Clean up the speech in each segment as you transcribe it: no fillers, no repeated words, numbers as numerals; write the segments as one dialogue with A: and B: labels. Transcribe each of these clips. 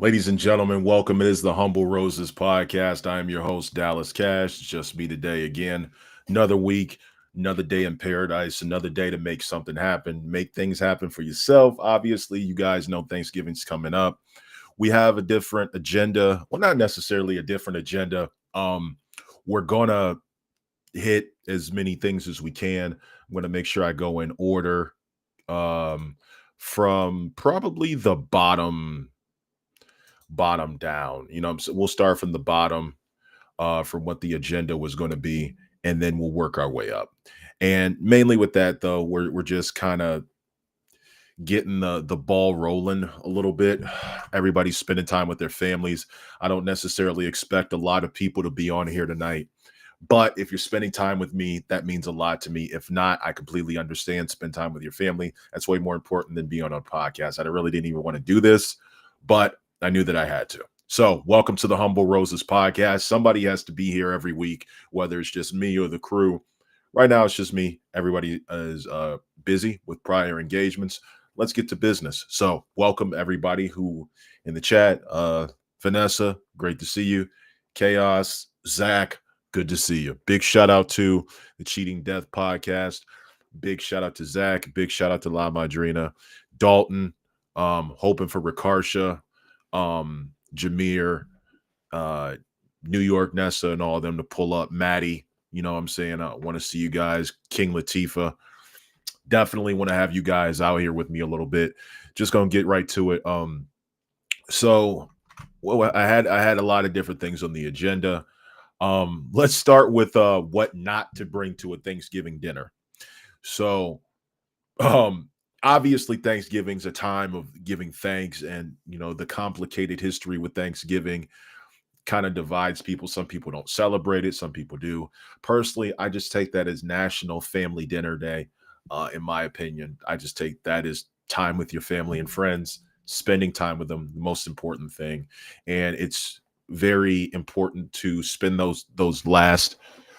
A: Ladies and gentlemen, welcome. It is the Humble Roses podcast. I am your host, Dallas Cash. It's just me today again. Another week, another day in paradise, another day to make something happen, make things happen for yourself. Obviously, you guys know Thanksgiving's coming up. We have a different agenda. Well, not necessarily a different agenda. We're going to hit as many things as we can. I'm going to make sure I go in order um, from probably the bottom down. So we'll start from the bottom, from what the agenda was going to be, and then we'll work our way up. And mainly with that, though, we're just kind of getting the ball rolling a little bit. Everybody's spending time with their families. I don't necessarily expect a lot of people to be on here tonight. But if you're spending time with me, that means a lot to me. If not, I completely understand. Spend time with your family. That's way more important than being on a podcast. I really didn't even want to do this, but I knew that I had to. So, welcome to the Humble Roses podcast. Somebody has to be here every week, whether it's just me or the crew. Right now, it's just me. Everybody is busy with prior engagements. Let's get to business. So, welcome everybody who in the chat. Vanessa, great to see you. Chaos, Zach, good to see you. Big shout out to the Cheating Death podcast. Big shout out to Zach. Big shout out to La Madrina. Dalton, hoping for Ricardcia, Jameer, uh, New York Nessa, and all of them to pull up. Maddie, you know what I'm saying? I want to see you guys. King Latifah. Definitely want to have you guys out here with me a little bit. Just gonna get right to it. So well, I had a lot of different things on the agenda. Let's start with what not to bring to a Thanksgiving dinner. So, um, obviously Thanksgiving's a time of giving thanks, and the complicated history with Thanksgiving kind of divides people. Some people don't celebrate it, some people do. Personally, I just take that as National Family Dinner Day. In my opinion, I just take that as time with your family and friends, spending time with them, the most important thing. And it's very important to spend those last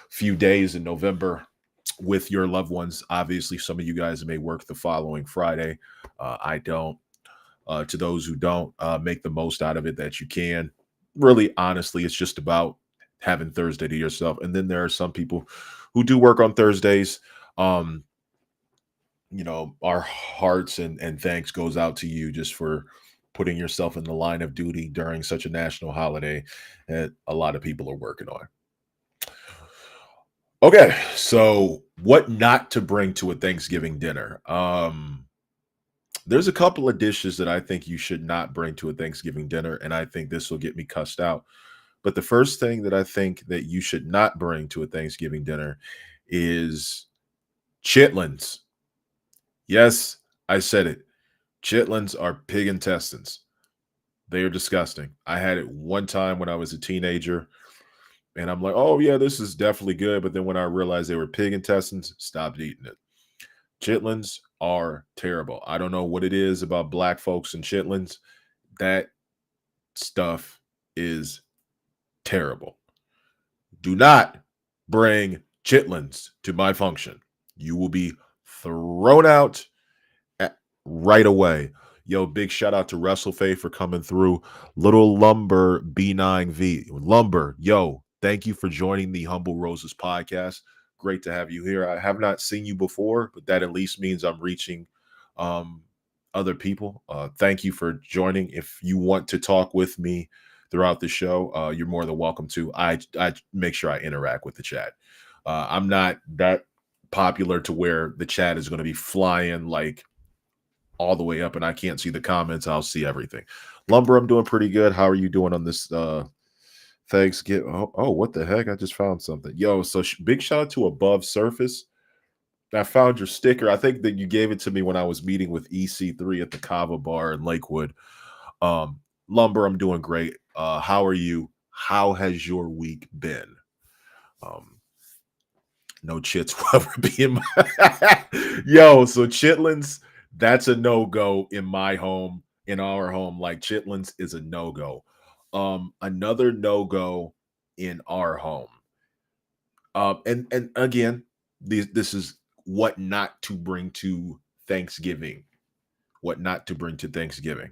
A: few days in November with your loved ones. Obviously, some of you guys may work the following Friday. I don't. To those who don't, make the most out of it that you can. Really, honestly, it's just about having Thursday to yourself. And then there are some people who do work on Thursdays. Um, our hearts and thanks goes out to you just for putting yourself in the line of duty during such a national holiday that a lot of people are working on. Okay, so what not to bring to a Thanksgiving dinner? There's a couple of dishes that I think you should not bring to a Thanksgiving dinner, and I think this will get me cussed out. But the first thing that I think that you should not bring to a Thanksgiving dinner is chitlins. Yes, I said it. Chitlins are pig intestines. They are disgusting. I had it one time when I was a teenager, and I'm like, oh, yeah, this is definitely good. But then when I realized they were pig intestines, stopped eating it. Chitlins are terrible. I don't know what it is about black folks and chitlins. That stuff is terrible. Do not bring chitlins to my function. You will be thrown out right away. Yo, big shout out to WrestleFaith for coming through. Little Lumber B9V. Lumber, yo, thank you for joining the Humble Roses podcast. Great to have you here. I have not seen you before, but that at least means I'm reaching um, other people. Thank you for joining. If you want to talk with me throughout the show, you're more than welcome to. I make sure I interact with the chat. I'm not that popular to where the chat is going to be flying like all the way up and I can't see the comments. I'll see everything. Lumber, I'm doing pretty good. How are you doing on this Thanksgiving? Oh, what the heck? I just found something. Yo, so big shout out to Above Surface. I found your sticker. I think that you gave it to me when I was meeting with EC3 at the Kava Bar in Lakewood. Um, Lumber, I'm doing great. How are you? How has your week been? Um, no chits will ever be in my yo. So chitlins, that's a no go in my home, in our home. Like chitlins is a no go. Another no go in our home. And again, this is what not to bring to Thanksgiving. What not to bring to Thanksgiving.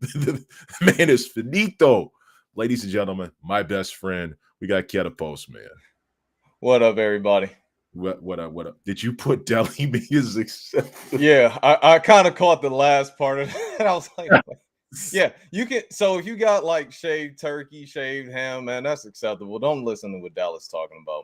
A: The man is finito. Ladies and gentlemen, my best friend. We got Keta Post, man.
B: What up, everybody?
A: What up? What up? Did you put Deli music?
B: Yeah, I kind of caught the last part of it. I was like, yeah, you can. So if you got like shaved turkey, shaved ham, man, that's acceptable. Don't listen to what Dallas talking about,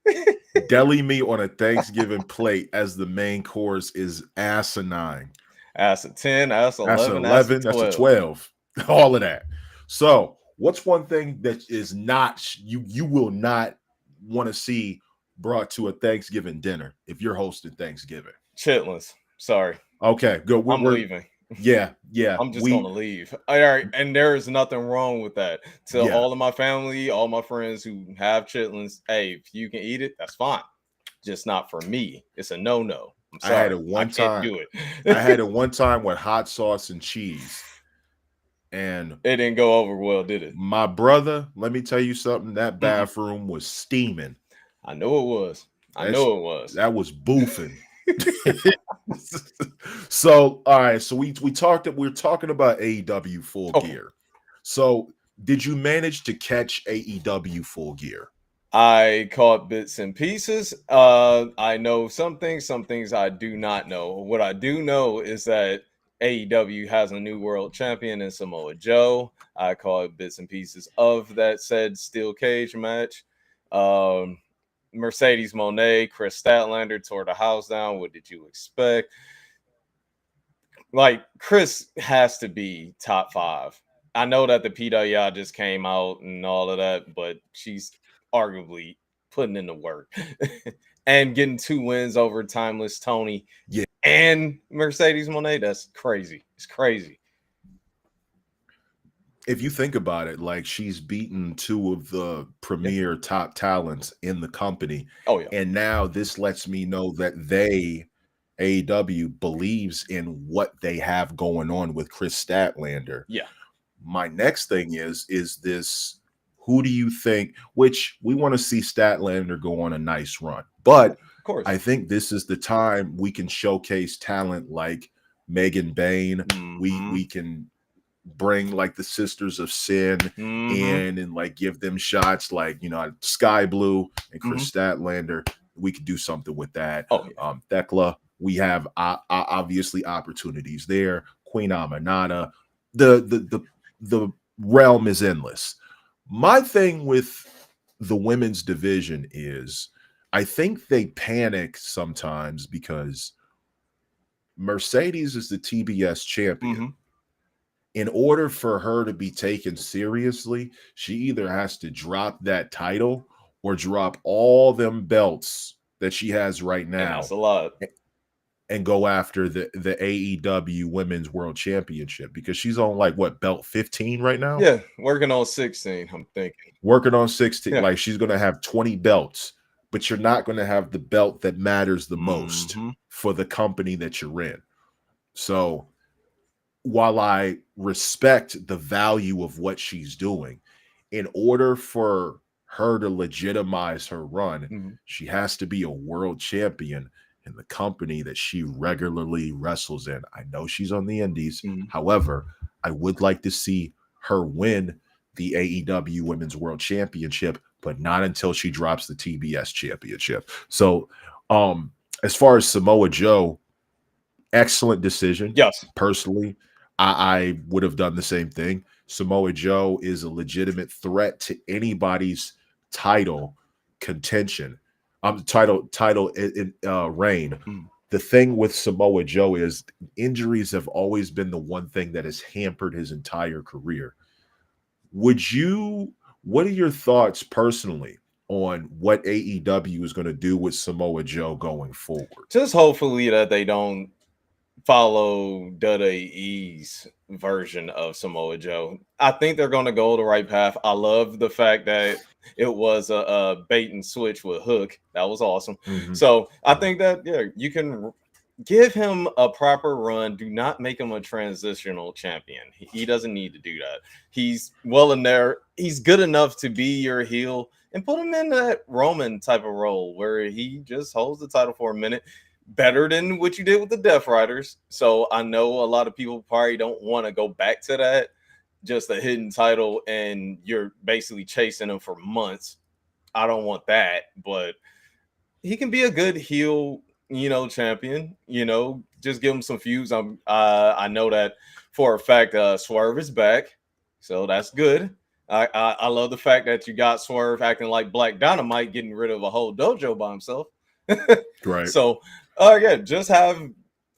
B: man.
A: Deli meat on a Thanksgiving plate as the main course is asinine.
B: That's a 10, that's
A: That's an
B: 11, that's a
A: 11. That's a
B: 12.
A: 12. All of that. So, what's one thing that is not you will not want to see brought to a Thanksgiving dinner if you're hosting Thanksgiving?
B: Chitlins. Sorry,
A: Okay, good.
B: I'm leaving.
A: Yeah.
B: I'm just gonna leave. All right, and there is nothing wrong with that. To
A: Yeah.
B: all of my family, all my friends who have chitlins, hey, if you can eat it, that's fine. Just not for me. It's a no-no. I'm
A: I had
B: sorry,
A: it
B: I
A: one
B: can't
A: time.
B: do it.
A: I had it one time with hot sauce and cheese. And
B: it didn't go over well, did it?
A: my brother, let me tell you something, that
B: Mm-mm.
A: bathroom was steaming.
B: I know it was. I know it was.
A: That was boofing. So, all right. So we're talking about AEW Full
B: Okay.
A: Gear. So, did you manage to catch AEW Full Gear?
B: I caught bits and pieces. I know some things I do not know. What I do know is that AEW has a new world champion in Samoa Joe. I caught bits and pieces of that said steel cage match. Um, Mercedes Moné, Chris Statlander tore the house down. What did you expect? Like, Chris has to be top 5. I know that the PWI just came out and all of that, but she's arguably putting in the work and getting 2 wins over Timeless Tony
A: Yeah.
B: and Mercedes Moné. That's crazy. It's crazy.
A: If you think about it, like she's beaten 2 of the premier top talents in the company.
B: Oh, yeah.
A: And now this lets me know that AEW believes in what they have going on with Chris Statlander.
B: Yeah.
A: My next thing is this, who do you think, which we want to see Statlander go on a nice run, but
B: Of course.
A: I think this is the time we can showcase talent like Megan Bain. We can bring like the Sisters of Sin in and like give them shots like, you know, Sky Blue and Chris Statlander. We could do something with that.
B: Oh, yeah.
A: Thekla, we have obviously opportunities there. Queen Amanada, the realm is endless. My thing with the women's division is I think they panic sometimes because Mercedes is the TBS champion. In order for her to be taken seriously, she either has to drop that title or drop all them belts that she has right now.
B: And that's a lot.
A: And go after the AEW Women's World Championship, because she's on like what, belt 15 right now?
B: Yeah, working on 16, I'm thinking.
A: Working on 16.
B: Yeah.
A: Like she's going to have 20 belts, but you're not going to have the belt that matters the most for the company that you're in. So while I respect the value of what she's doing, in order for her to legitimize her run, she has to be a world champion in the company that she regularly wrestles in. I know she's on the indies. However, I would like to see her win the AEW Women's World Championship, but not until she drops the TBS Championship. So, as far as Samoa Joe, excellent decision.
B: Yes.
A: Personally, I would have done the same thing. Samoa Joe is a legitimate threat to anybody's title contention. Title reign. The thing with Samoa Joe is injuries have always been the one thing that has hampered his entire career. What are your thoughts personally on what AEW is going to do with Samoa Joe going forward?
B: Just hopefully that they don't follow WWE's version of Samoa Joe. I think they're going to go the right path. I love the fact that it was a bait and switch with Hook. That was awesome. So I think that, yeah, you can give him a proper run. Do not make him a transitional champion. He doesn't need to do that. He's well in there. He's good enough to be your heel, and put him in that Roman type of role where he just holds the title for a minute. better than what you did with the Death Riders. So I know a lot of people probably don't want to go back to that, just a hidden title, and you're basically chasing them for months. I don't want that, but he can be a good heel, champion. Just give him some feuds. I know that for a fact. Swerve is back, so that's good. I love the fact that you got Swerve acting like Black Dynamite, getting rid of a whole dojo by himself.
A: Right.
B: So, yeah, just have.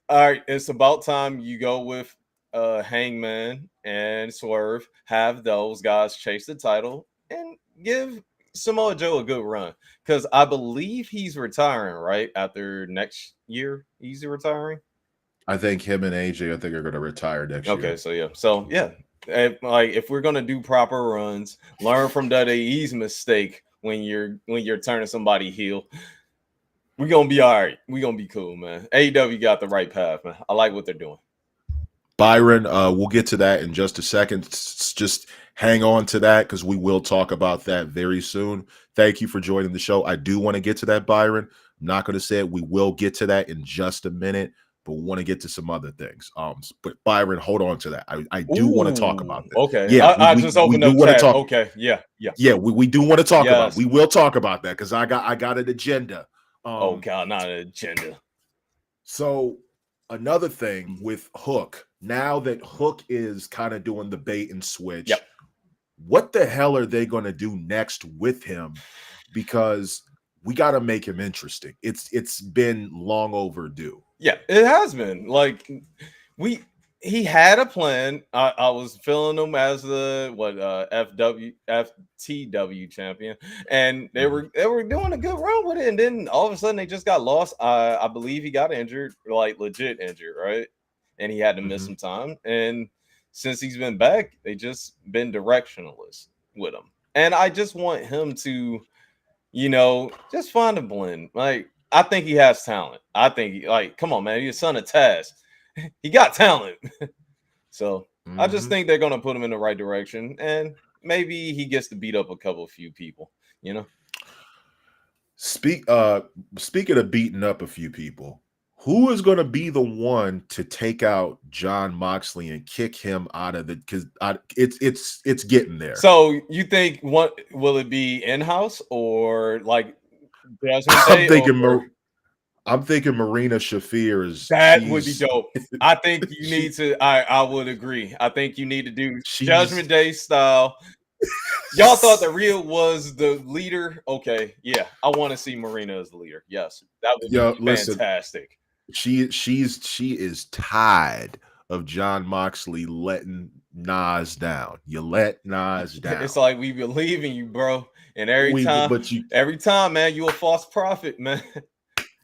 B: All right, it's about time you go with Hangman and Swerve. Have those guys chase the title and give Samoa Joe a good run, because I believe he's retiring right after next year. He's retiring.
A: I think him and AJ, I think, are going to retire next
B: Okay,
A: year.
B: so yeah, if we're gonna do proper runs, learn from WWE's mistake when you're turning somebody heel. We're gonna be all right. We're gonna be cool, man. AEW got the right path, man. I like what they're doing.
A: Byron, we'll get to that in just a second. Just hang on to that because we will talk about that very soon. Thank you for joining the show. I do want to get to that, Byron. I'm not going to say it. We will get to that in just a minute, but we want to get to some other things. But Byron, hold on to that. I do want to talk
B: Ooh,
A: about that.
B: okay.
A: Yeah,
B: I just
A: we
B: opened
A: do
B: up
A: want to
B: chat.
A: talk.
B: Okay, yeah, yeah.
A: Yeah, we do want to talk about.
B: Yes.
A: We will talk about that because I got an agenda.
B: Oh God, not an agenda.
A: So another thing
B: Mhm.
A: with Hook, now that Hook is kind of doing the bait and switch,
B: Yep.
A: what the hell are they going to do next with him? Because we got to make him interesting. It's been long overdue.
B: Yeah, it has been. Like we he had a plan. I was feeling him as the FTW champion, and
A: Mhm.
B: they were doing a good run with it, and then all of a sudden they just got lost. I believe he got injured, like legit injured, right? And he had to miss
A: Mhm.
B: some time. And since he's been back, they just been directionless with him. And I just want him to, just find a blend. Like, I think he has talent. I think like, come on, man, he's a son of Taz. He got talent. So I just
A: Mhm.
B: think they're gonna put him in the right direction, and maybe he gets to beat up a couple few people. You know.
A: Speak speaking of beating up a few people, who is going to be the one to take out John Moxley and kick him out of the cuz it's getting there.
B: So you think what will it be in house or like Judgment
A: I'm
B: Day or
A: thinking I'm thinking Marina Shafir is
B: that would be dope. I think you
A: she
B: need to. I would agree. I think you need to do
A: she's
B: Judgment Day style. Y'all thought the real was the leader. Okay, yeah, I want to see Marina as the leader. Yes, that would be
A: yo, listen,
B: fantastic.
A: she is tired of John Moxley letting Nas down. You let Nas down.
B: It's like we believe in you, bro. And
A: We but
B: every time, man, you a false prophet, man.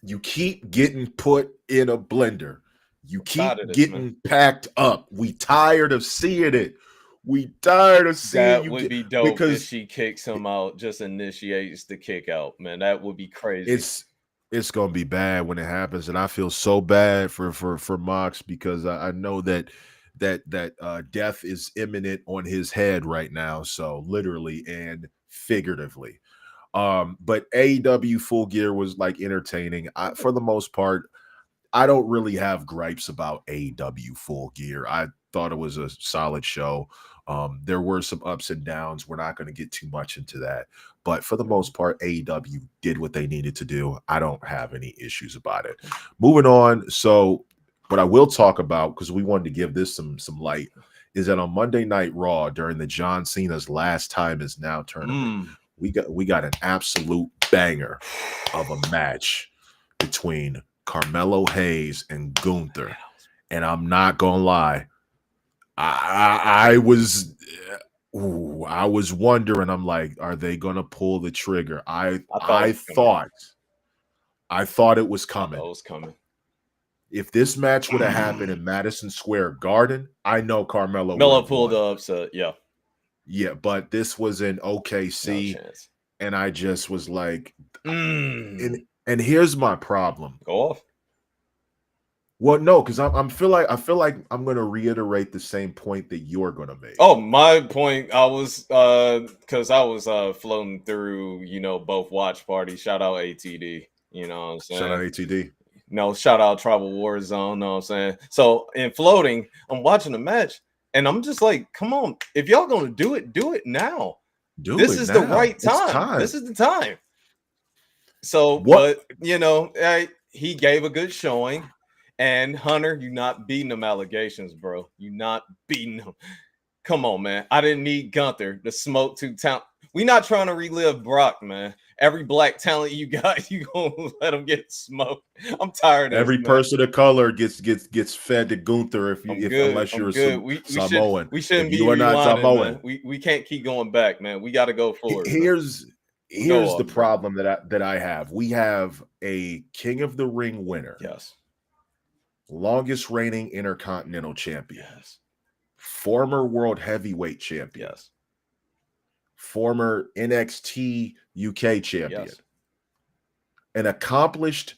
A: you keep getting put in a blender. You
B: I'm tired
A: keep
B: of this, man.
A: getting packed up. We tired of seeing it. We tired of seeing
B: That
A: you
B: would
A: get
B: be dope if
A: because
B: she kicks him out, just initiates the kick out, man. That would be crazy.
A: it's it's gonna be bad when it happens, and I feel so bad for Mox because I know that death is imminent on his head right now, so literally and figuratively. But AEW Full Gear was like entertaining. For the most part, I don't really have gripes about AEW Full Gear. I thought it was a solid show. There were some ups and downs. We're not going to get too much into that. But for the most part, AEW did what they needed to do. I don't have any issues about it. Moving on. So, what I will talk about, because we wanted to give this some light, is that on Monday Night Raw during the John Cena's Last Time Is Now tournament,
B: Mm.
A: we got an absolute banger of a match between Carmelo Hayes and Gunther. And I'm not gonna lie, I was I was wondering. I'm like, are they gonna pull the trigger?
B: I thought it was coming.
A: I thought it was
B: I thought
A: coming.
B: it was coming.
A: If this match would have happened in Madison Square Garden, I know Carmelo would
B: Melo
A: have
B: pulled
A: won.
B: the upset. Yeah,
A: Yeah, but this was in
B: no
A: OKC,
B: chance.
A: and I just was like,
B: Mm.
A: and here's my problem.
B: Go off.
A: Well, no, because I feel like I'm gonna reiterate the same point that you're gonna make.
B: Oh, my point. I was because I was floating through, both watch parties. Shout out ATD. You know what I'm
A: Shout out
B: saying?
A: ATD.
B: No, shout out Tribal War Zone. Know what I'm saying? So in floating, I'm watching the match and I'm just like, come on, if y'all gonna do it now.
A: Do
B: This
A: it
B: is the
A: now.
B: right
A: It's
B: time. This
A: time.
B: is the time. So,
A: What?
B: but he gave a good showing. And Hunter, you not beating them allegations, bro. You not beating them. Come on, man. I didn't need Gunther to smoke two talent. We not trying to relive Brock, man. Every black talent you got, you gonna let him get smoked. I'm tired of this,
A: Every
B: man.
A: person of color gets fed to Gunther
B: I'm good.
A: unless
B: I'm
A: you're a
B: good.
A: Samoan.
B: We
A: If
B: shouldn't be
A: you are not
B: rewinding, man.
A: Samoan,
B: We can't keep going back, man. We got to go forward, man. Go
A: Here's the
B: off, bro.
A: problem that I have. We have a King of the Ring winner,
B: Yes.
A: longest reigning Intercontinental Champion,
B: Yes.
A: former World Heavyweight Champion,
B: Yes.
A: former NXT UK Champion,
B: Yes.
A: an accomplished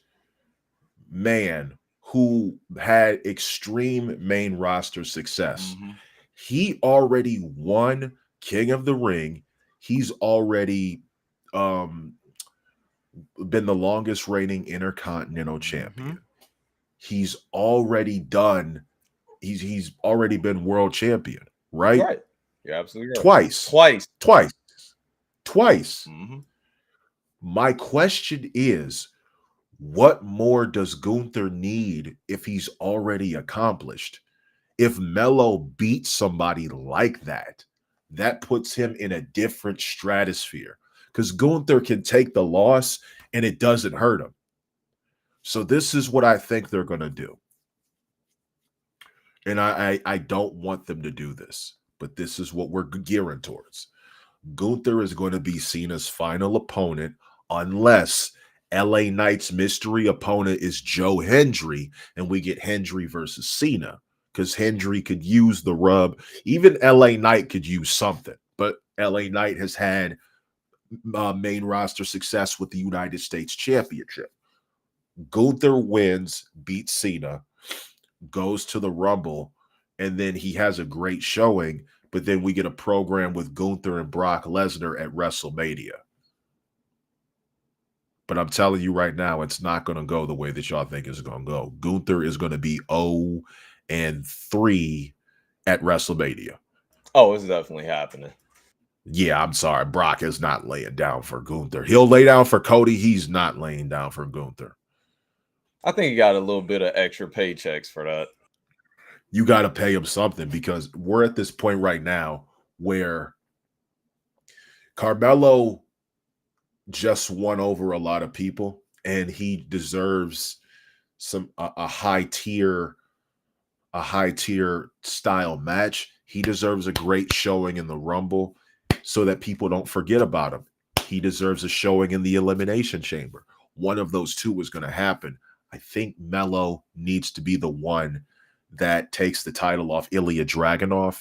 A: man who had extreme main roster success.
B: Mm-hmm.
A: He already won King of the Ring. He's already been the longest reigning Intercontinental Champion. He's already done. He's already been world champion, right?
B: Right. You're absolutely right.
A: Twice.
B: Mm-hmm.
A: My question is, what more does Gunther need if he's already accomplished? If Melo beats somebody like that, that puts him in a different stratosphere because Gunther can take the loss and it doesn't hurt him. So this is what I think they're going to do. And I don't want them to do this, but this is what we're gearing towards. Gunther is going to be Cena's final opponent unless LA Knight's mystery opponent is Joe Hendry and we get Hendry versus Cena because Hendry could use the rub. Even LA Knight could use something, but LA Knight has had main roster success with the United States Championship. Gunther wins, beats Cena, goes to the Rumble, and then he has a great showing, but then we get a program with Gunther and Brock Lesnar at WrestleMania. But I'm telling you right now, it's not going to go the way that y'all think it's going to go. Gunther is going to be 0-3 at WrestleMania.
B: Oh, it's definitely happening.
A: Yeah, I'm sorry. Brock is not laying down for Gunther. He'll lay down for Cody. He's not laying down for Gunther.
B: I think he got a little bit of extra paychecks for that.
A: You got to pay him something because we're at this point right now where Carmelo just won over a lot of people and he deserves a high tier style match. He deserves a great showing in the Rumble so that people don't forget about him. He deserves a showing in the Elimination Chamber. One of those two is going to happen. I think Melo needs to be the one that takes the title off Ilya Dragunov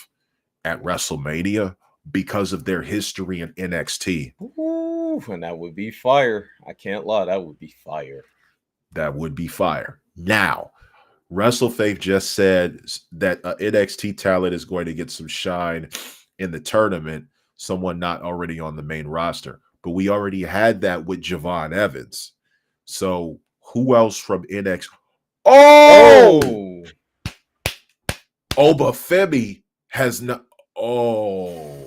A: at WrestleMania because of their history in NXT.
B: Ooh, and that would be fire. I can't lie. That would be fire.
A: That would be fire. Now, WrestleFaith just said that NXT talent is going to get some shine in the tournament, someone not already on the main roster. But we already had that with Javon Evans. So who else from NXT? Oh! Obafemi has not. Oh.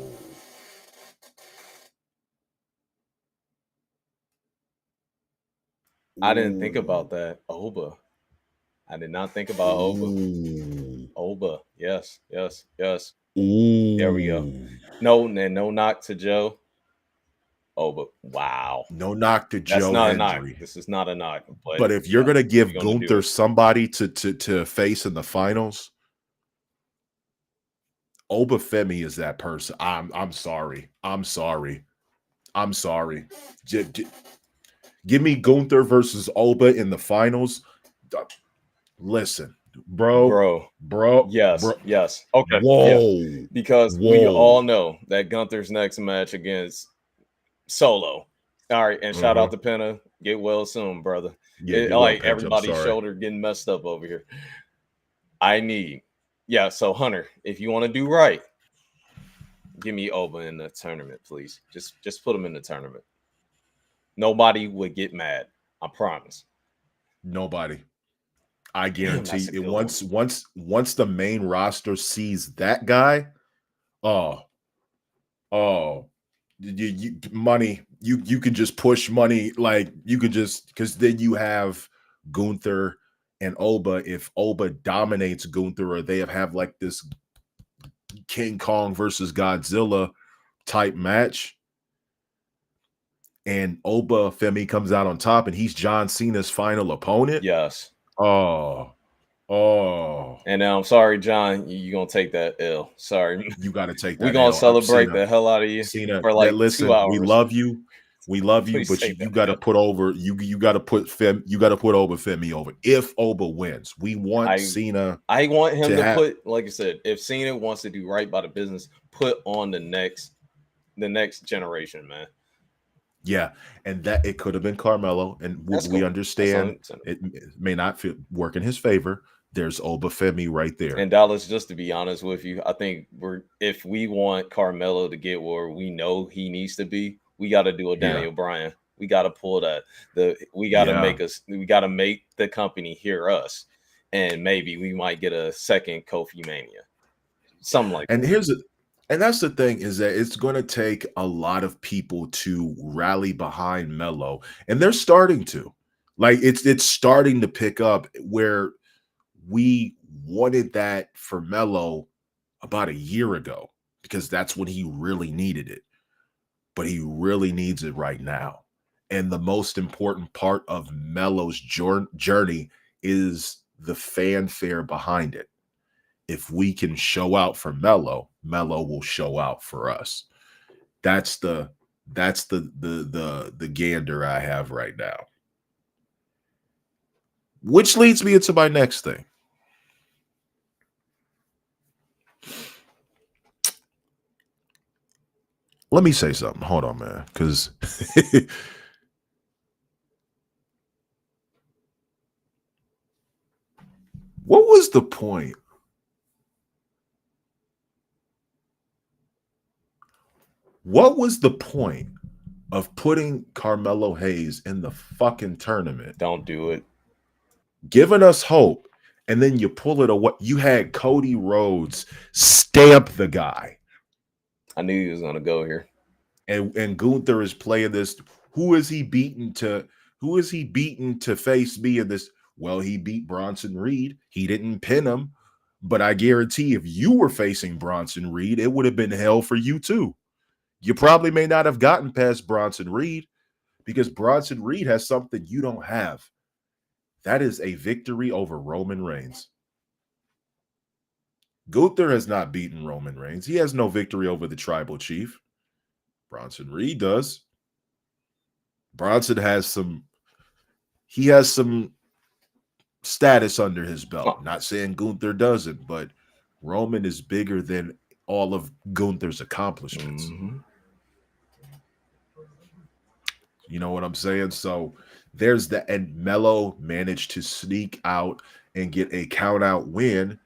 B: I didn't think about that. Oba. I did not think about Oba. Oba. Yes.
A: Ooh.
B: There we go. No knock to Joe. Oba. Wow.
A: No knock to
B: That's
A: Joe
B: not
A: Hendry.
B: a knock. This is not a knock.
A: But if you're going to give Gunther somebody to face in the finals, Obafemi is that person. I'm sorry. Give me Gunther versus Oba in the finals. Listen, bro.
B: Yes. Okay.
A: Whoa.
B: Yeah. Because we all know that Gunther's next match against Solo. All right, and shout out to Penna. Get well soon, brother.
A: Yeah,
B: like everybody's shoulder getting messed up over here. So Hunter, if you want to do right, give me Oba in the tournament, please. Just put him in the tournament. Nobody would get mad. I promise.
A: Nobody. I
B: Damn, that's
A: guarantee
B: a
A: it.
B: good one.
A: Once the main roster sees that guy, oh, oh, money. You can just push money, like you can just, because then you have Gunther and Oba. If Oba dominates Gunther, or they have like this King Kong versus Godzilla type match, and Oba Femi comes out on top, and he's John Cena's final opponent.
B: Yes.
A: Oh, oh,
B: And I'm sorry, John, you're gonna take that L. Sorry.
A: you got to take
B: We're
A: that
B: gonna
A: L.
B: celebrate
A: Cena,
B: the hell out of you
A: Cena.
B: for
A: That
B: like 2
A: listen,
B: hours.
A: we love you,
B: Please
A: but
B: take
A: you
B: that
A: got to
B: L.
A: put over you got to put Oba Femi over. If Oba wins, we want
B: I
A: Cena
B: I want him
A: to
B: to
A: have.
B: put, like I said, if Cena wants to do right by the business, put on the next generation, man.
A: Yeah, and that it could have been Carmelo, and
B: That's
A: we
B: cool. That's
A: understand
B: understandable.
A: it may not work in his favor. There's Oba Femi right there.
B: And Dallas, just to be honest with you, I think if we want Carmelo to get where we know he needs to be, we got to do a
A: Yeah,
B: Daniel Bryan. We got to pull that.
A: yeah.
B: We got to make the company hear us, and maybe we might get a second Kofi Mania, something like
A: And
B: that.
A: and that's the thing, is that it's going to take a lot of people to rally behind Melo, and they're starting to. Like it's starting to pick up, where we wanted that for Melo about a year ago, because that's when he really needed it. But he really needs it right now. And the most important part of Melo's journey is the fanfare behind it. If we can show out for Melo, Melo will show out for us. That's the gander I have right now. Which leads me into my next thing. Let me say something. Hold on, man, because what was the point? What was the point of putting Carmelo Hayes in the fucking tournament,
B: Don't do it.
A: giving us hope, and then you pull it away? You had Cody Rhodes stamp the guy,
B: I knew he was gonna go here.
A: and Gunther is playing this. Who is he beaten to? Who is he beaten to face me in this? Well, he beat Bronson Reed. He didn't pin him, but I guarantee if you were facing Bronson Reed, it would have been hell for you too. You probably may not have gotten past Bronson Reed, because Bronson Reed has something you don't have. That is a victory over Roman Reigns. Gunther has not beaten Roman Reigns. He has no victory over the tribal chief. Bronson Reed does. Bronson has some status under his belt.
B: Oh,
A: Not saying Gunther doesn't, but Roman is bigger than all of Gunther's accomplishments.
B: mhm.
A: You know what I'm saying? So there's that. And Melo managed to sneak out and get a count out win.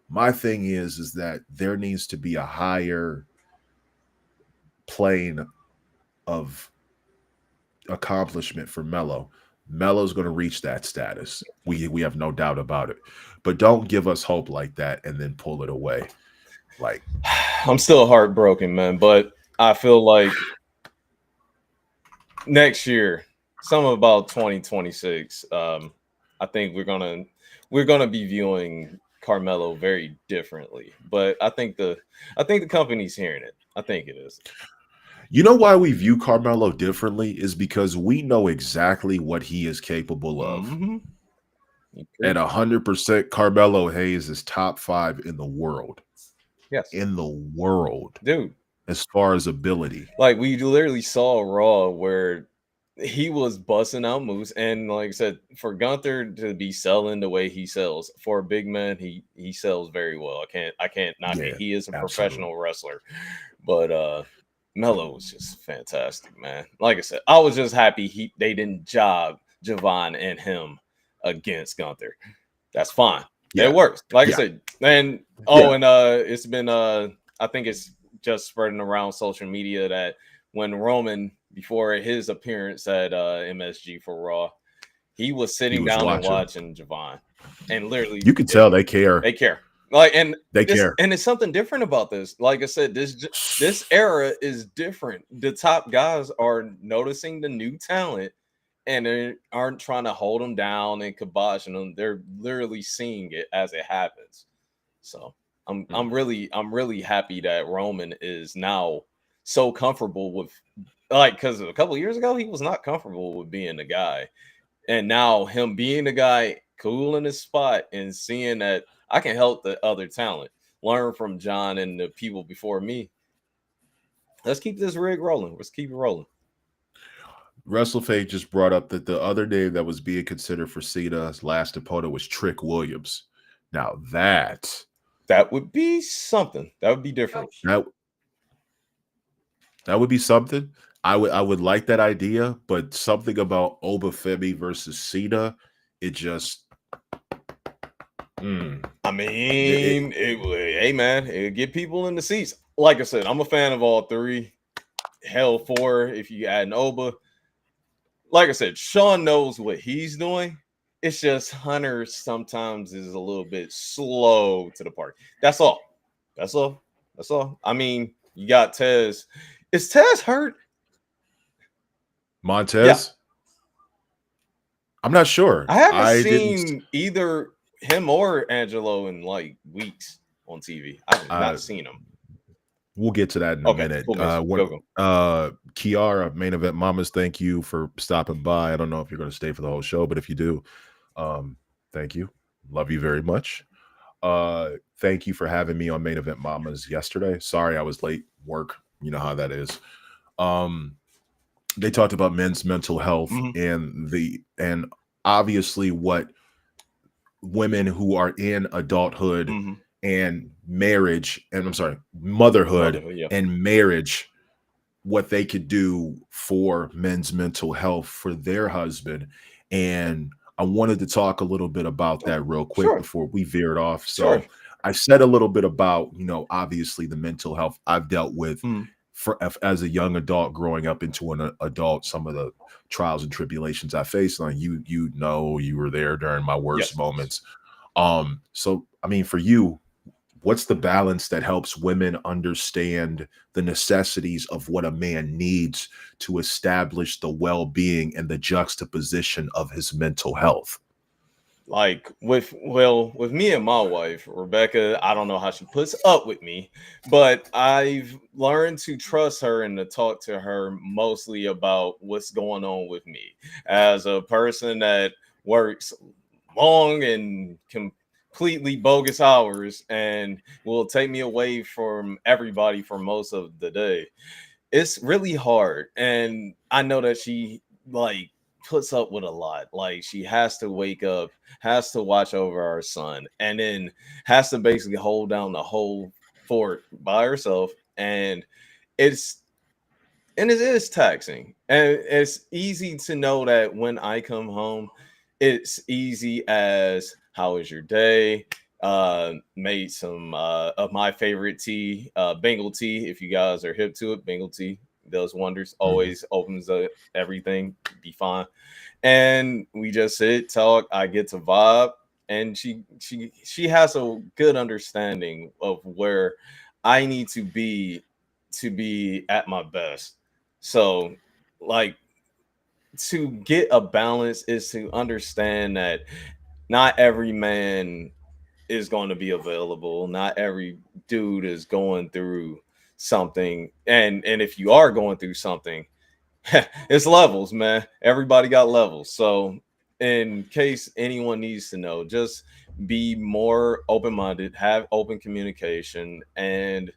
A: My thing is that there needs to be a higher plane of accomplishment for Melo. Melo's going to reach that status. We have no doubt about it. But don't give us hope like that and then pull it away. Like,
B: I'm still heartbroken, man, but I feel like next year, something about 2026. I think we're gonna be viewing Carmelo very differently. But I think the company's hearing it. I think it is.
A: you know why we view Carmelo differently is because we know exactly what he is capable of.
B: Mm-hmm.
A: At 100%, Carmelo Hayes is top 5 in the world.
B: Yes,
A: In the world,
B: dude.
A: as far as ability.
B: Like we literally saw Raw where he was busting out moves, and like I said, for Gunther to be selling the way he sells for a big man, he sells very well. I can't knock it.
A: Yeah,
B: He is a
A: absolutely.
B: professional wrestler, but Melo was just fantastic, man. Like I said, I was just happy they didn't job Javon and him against Gunther. That's fine. It
A: Yeah,
B: works. Like I
A: yeah,
B: said, and
A: yeah.
B: it's been I think it's just spreading around social media that when Roman, before his appearance at MSG for Raw, He was
A: He
B: sitting
A: was
B: down and
A: watching.
B: watching Javon, and literally,
A: You can tell they care.
B: they care. Like, and
A: They
B: this,
A: care.
B: and it's something different about this. Like I said, this era is different. The top guys are noticing the new talent, and they aren't trying to hold them down and kiboshing them. They're literally seeing it as it happens. So I'm really happy that Roman is now so comfortable with, like, because a couple years ago he was not comfortable with being the guy, and now him being the guy, cool in his spot, and seeing that I can help the other talent, learn from John and the people before me. Let's keep this rig rolling. Let's keep it rolling.
A: WrestleFate just brought up that the other name that was being considered for Cena's last opponent was Trick Williams. Now
B: That would be something. That would be different.
A: that that would be something. I would like that idea, but something about Obafemi versus Cena, it just
B: I mean, hey man, it get people in the seats. Like I said, I'm a fan of all three. Hell, four if you add an Oba. Like I said, Sean knows what he's doing. It's just Hunter sometimes is a little bit slow to the party. That's all. That's all. That's all. I mean, you got Tez. Is Tez hurt? Yeah.
A: Montez. I'm not sure.
B: I haven't
A: I didn't.
B: seen either him or Angelo in like weeks on TV. I have not seen him.
A: We'll get to that in a
B: Okay,
A: minute.
B: cool, man. Go.
A: Kiara, Main Event Mamas, thank you for stopping by. I don't know if you're going to stay for the whole show, but if you do, thank you. Love you very much. Thank you for having me on Main Event Mamas yesterday. Sorry I was late. Work, you know how that is. They talked about men's mental health and obviously what women who are in adulthood and marriage, and I'm sorry, motherhood
B: Yeah.
A: and marriage, what they could do for men's mental health for their husband. And I wanted to talk a little bit about that real quick before we veered off. So I said a little bit about, obviously the mental health I've dealt with as a young adult growing up into an adult, some of the trials and tribulations I faced. Like you were there during my worst moments. So I mean, for you, what's the balance that helps women understand the necessities of what a man needs to establish the well-being and the juxtaposition of his mental health?
B: Like with me and my wife, Rebecca, I don't know how she puts up with me, but I've learned to trust her and to talk to her mostly about what's going on with me as a person that works long and completely bogus hours and will take me away from everybody for most of the day. It's really hard, and I know that she like puts up with a lot. Like she has to wake up, has to watch over our son, and then has to basically hold down the whole fort by herself. And it's it is taxing. And it's easy to know that when I come home, it's easy as how was your day? Made some of my favorite tea, Bengal tea. If you guys are hip to it, Bengal tea does wonders. Always opens up everything. Be fine. And we just sit, talk. I get to vibe, and she has a good understanding of where I need to be at my best. So, like, to get a balance is to understand that not every man is going to be available. Not every dude is going through something. And if you are going through something, it's levels, man. Everybody got levels. So in case anyone needs to know, just be more open-minded, have open communication, and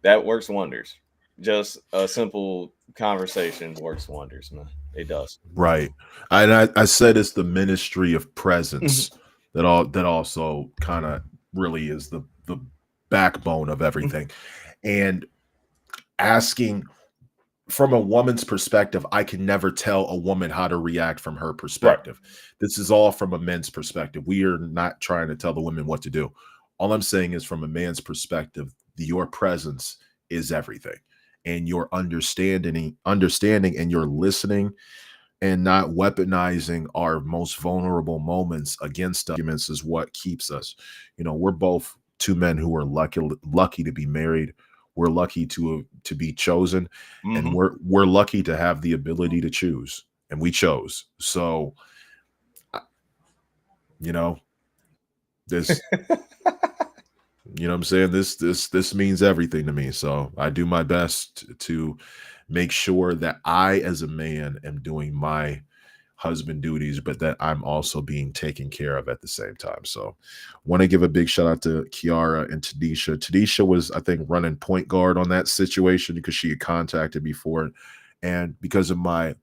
B: that works wonders. Just a simple conversation works wonders, man. It does.
A: Right. And I said it's the ministry of presence that also kind of really is the backbone of everything. And asking from a woman's perspective, I can never tell a woman how to react from her perspective. This is all from a men's perspective. We are not trying to tell the women what to do. All I'm saying is from a man's perspective, your presence is everything. And your understanding and your listening and not weaponizing our most vulnerable moments against arguments is what keeps us. We're both two men who are lucky to be married. We're lucky to be chosen, and
B: Mm-hmm.
A: we're lucky to have the ability to choose, and we chose. So, you know, this what I'm saying? This means everything to me. So I do my best to make sure that I as a man am doing my husband duties, but that I'm also being taken care of at the same time. So want to give a big shout out to Kiara and Tadisha. Tadisha was, I think, running point guard on that situation because she had contacted me for it. And because of my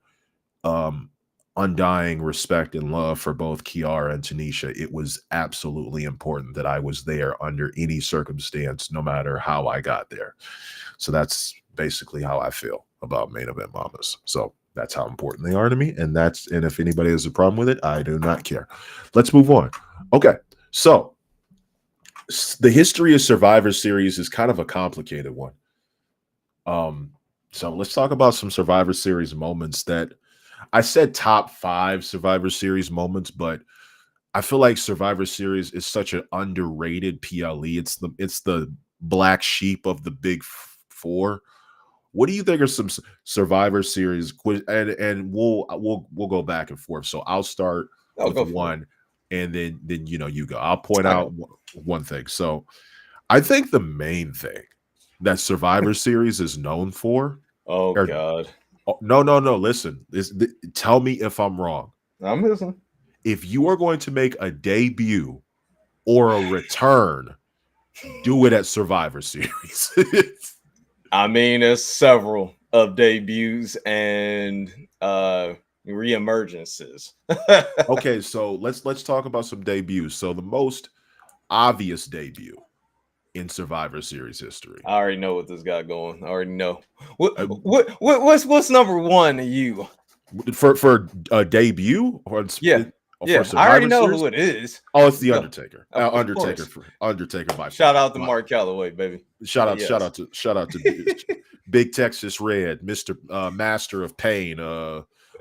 A: um undying respect and love for both Kiara and Tanisha, it was absolutely important that I was there under any circumstance, no matter how I got there. So that's basically how I feel about main event mamas. So that's how important they are to me. And if anybody has a problem with it, I do not care. Let's move on. Okay. So the history of Survivor Series is kind of a complicated one. So let's talk about some Survivor Series moments that I said top 5 Survivor Series moments, but I feel like Survivor Series is such an underrated PLE. It's the black sheep of the big 4. What do you think are some Survivor Series and we'll go back and forth. So I'll start
B: Oh,
A: with
B: go for it.
A: one, and then you go. I'll point
B: Okay.
A: out one thing. So I think the main thing that Survivor Series is known for
B: Oh
A: are
B: God.
A: no. Listen, tell me if I'm wrong.
B: I'm listening.
A: If you are going to make a debut or a return, do it at Survivor Series.
B: I mean, there's several of debuts and reemergences.
A: Okay, so let's talk about some debuts. So the most obvious debut in Survivor Series history
B: I already know what this got going. I already know. What
A: uh,
B: what's number one to you?
A: for a debut
B: Yeah,
A: for
B: yeah. I already
A: Survivor
B: know who
A: Series.
B: it is.
A: Oh, it's the
B: Go.
A: Undertaker.
B: Of course.
A: Undertaker by
B: Shout
A: far.
B: out to Mark Calloway, baby.
A: Shout
B: But
A: out, shout
B: yes.
A: out to shout out to Big Texas Red, Mister Master of Pain,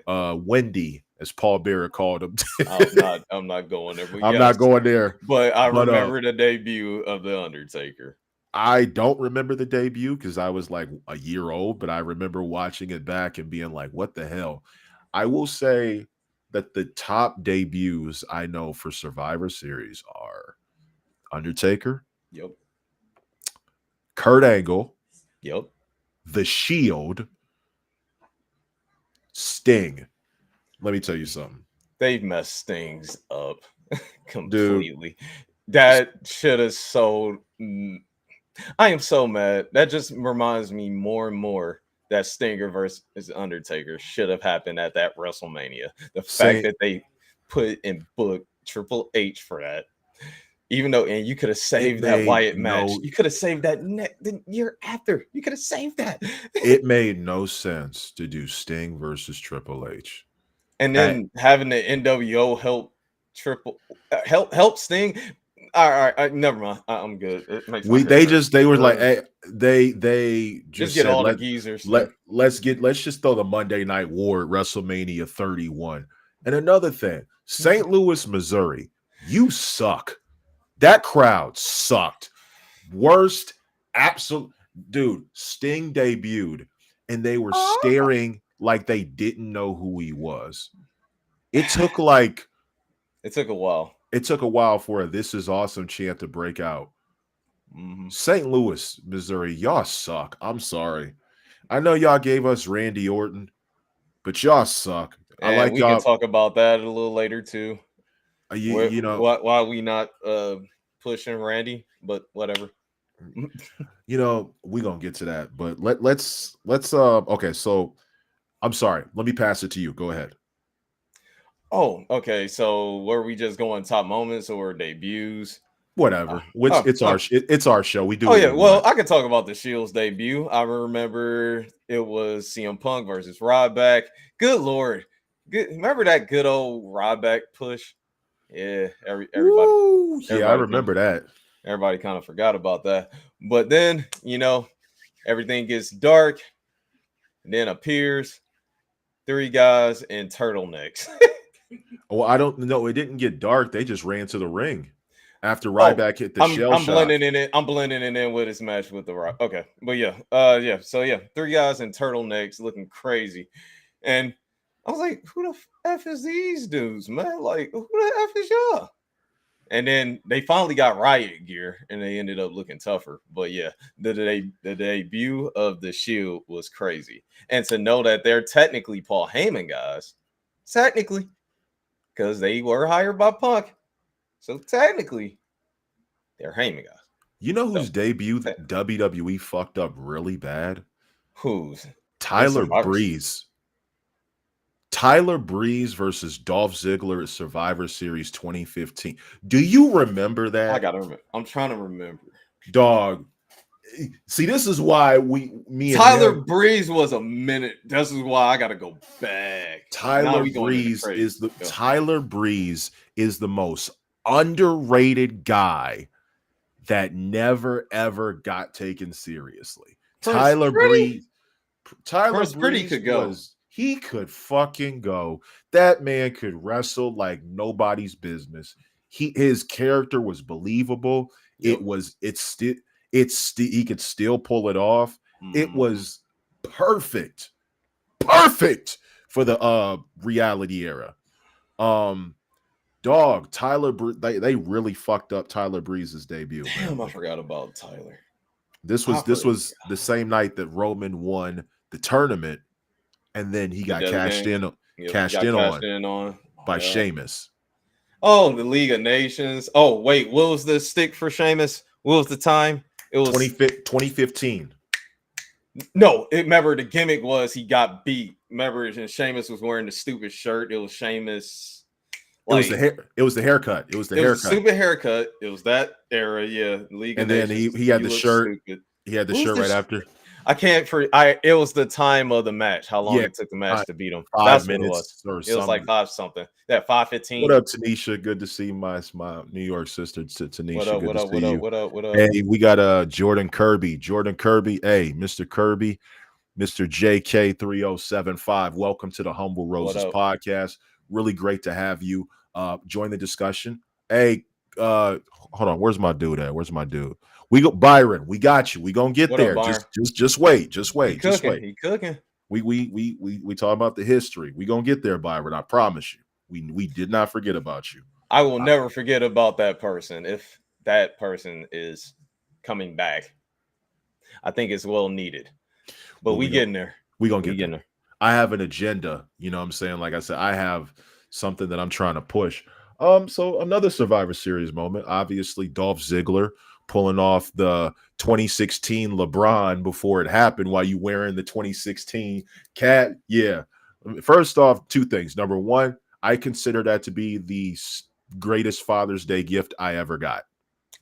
A: Wendy, as Paul Bearer called him.
B: I'm not going there, but
A: I'm
B: yes.
A: not going there,
B: But I
A: but
B: remember the debut of the Undertaker.
A: I don't remember the debut because I was like a year old, but I remember watching it back and being like, "What the hell?" I will say that the top debuts I know for Survivor Series are Undertaker,
B: Yep.
A: Kurt Angle,
B: Yep.
A: The Shield, Sting. Let me tell you something,
B: They've messed things up
A: dude.
B: completely. That should have sold. I am so mad. That just reminds me more and more that Stinger versus Undertaker should have happened at that WrestleMania. The fact
A: Say
B: that they put in book Triple H for that, even though, and you could have
A: it
B: saved that
A: made
B: Wyatt match.
A: no
B: You could have saved that the year after. You could have saved that.
A: it made no sense to do Sting versus Triple H.
B: And
A: At
B: then having the NWO help Sting. All right, never mind. I'm good. It makes my
A: we
B: hair hurt.
A: they were like
B: Uh,
A: hey, they
B: just
A: just
B: get
A: said
B: all the geezers there.
A: let's just throw the Monday Night War at WrestleMania 31. And another thing, St. Louis, Missouri, you suck. That crowd sucked. Worst absolute dude. Sting debuted and they were staring like they didn't know who he was. It took like
B: It took a while.
A: it took a while for a "This Is Awesome" chant to break out.
B: Mhm.
A: St. Louis, Missouri, y'all suck. I'm sorry. I know y'all gave us Randy Orton, but y'all suck. I
B: And
A: like
B: we can
A: y'all.
B: talk about that a little later too.
A: You know,
B: Why we not pushing Randy, but whatever.
A: we're gonna get to that. But let's okay, so I'm sorry. Let me pass it to you. Go ahead.
B: Oh, okay. So were we just going top moments or debuts? Uh,
A: Whatever. Which
B: oh, oh,
A: it's our show. We do
B: oh
A: what
B: yeah.
A: we
B: Well,
A: want.
B: I can talk about the Shields debut. I remember it was CM Punk versus Ryback. Good lord. Good. Remember that good old Ryback push? Yeah.
A: Woo! Yeah, I
B: Everybody kind of
A: remember that.
B: everybody kind of forgot about that. But then, everything gets dark, and then appears three guys in turtlenecks.
A: Oh, I don't know. It didn't get dark. They just ran to the ring after
B: Oh,
A: Ryback hit the
B: I'm
A: shell
B: I'm
A: shock.
B: blending it in. I'm blending it in with his match with the Rock. Okay, but yeah, yeah. So yeah, three guys in turtlenecks looking crazy, and I was like, "Who the f is these dudes, man? Like, who the f is y'all?" And then they finally got riot gear, and they ended up looking tougher. But yeah, the debut of the Shield was crazy, and to know that they're technically Paul Heyman guys, technically, because they were hired by Punk, so technically they're Heyman guys.
A: You know
B: So
A: whose debut WWE fucked up really bad?
B: who's in
A: Tyler
B: Survivor Series?
A: Breeze. Tyler Breeze versus Dolph Ziggler at Survivor Series 2015. Do you remember
B: I
A: that?
B: gotta remember. I'm trying to remember.
A: Dog. See, this is why me and
B: Tyler
A: him,
B: Breeze was a minute. This is why I gotta go back. Now
A: Tyler
B: we going into
A: Breeze
B: crazy.
A: is the
B: Go.
A: Tyler Breeze is the most underrated guy that never ever got taken seriously.
B: Prince Pretty.
A: Tyler
B: Prince Pretty
A: Breeze
B: could go.
A: was he could fucking go. That man could wrestle like nobody's business. His character was believable.
B: Yep.
A: He could still pull it off. It
B: Mhm.
A: was perfect. Perfect for the reality era. Um Dog, they really fucked up Tyler Breeze's debut, man.
B: Damn, I forgot about Tyler.
A: This was the same night that Roman won the tournament, and then he
B: The
A: got
B: Death Game. Yep, he
A: cashed
B: got
A: in
B: cashed
A: on
B: in on.
A: by
B: Yeah.
A: Sheamus.
B: Oh, the League of Nations. Oh, wait, what was the stick for Sheamus? What was the time? It was
A: 2015.
B: no. Remember the gimmick was he got beat. Remember, and Sheamus was wearing the stupid shirt. It was Sheamus.
A: It was the
B: Like
A: hair. It was the haircut. It was the
B: it was a
A: haircut.
B: stupid haircut. It was that era. Yeah, League of
A: And then
B: Nations.
A: he had
B: He
A: the
B: looked
A: shirt.
B: stupid.
A: He had the
B: Who's
A: shirt right
B: this?
A: after.
B: I can't for I. It was the time of the match. How long
A: Yeah,
B: it took the match to beat him.
A: 5
B: That's what it was.
A: minutes or
B: It was like
A: something.
B: 5 something. Yeah, 5:15.
A: What up, Tanisha? Good to see my New York sister,
B: What
A: Tanisha.
B: up?
A: Good
B: What
A: to
B: up?
A: see
B: What up?
A: you.
B: What up? What up?
A: Hey, we got Jordan Kirby. Jordan Kirby. Hey, Mr. Kirby, Mr. JK3075. Welcome to the Humble
B: What
A: Roses
B: up?
A: podcast. Really great to have you join the discussion. Hey, hold on. Where's my dude at? Where's my dude? We go Byron. We got you. We gonna get
B: What up,
A: there.
B: Byron?
A: Just wait. Just
B: He
A: wait. Just
B: cooking.
A: wait.
B: He cooking.
A: We talk about the history. We gonna get there, Byron. I promise you. We did not forget about you.
B: I will never forget about that person if that person is coming back. I think it's well needed. But
A: Well,
B: we getting there.
A: we gonna
B: We
A: get
B: getting
A: there.
B: there.
A: I have an agenda. You know what I'm saying? Like I said, I have something that I'm trying to push. So another Survivor Series moment. Obviously, Dolph Ziggler pulling off the 2016 LeBron before it happened while you wearing the 2016 cat. Yeah. First off, two things. Number one, I consider that to be the greatest Father's Day gift I ever got.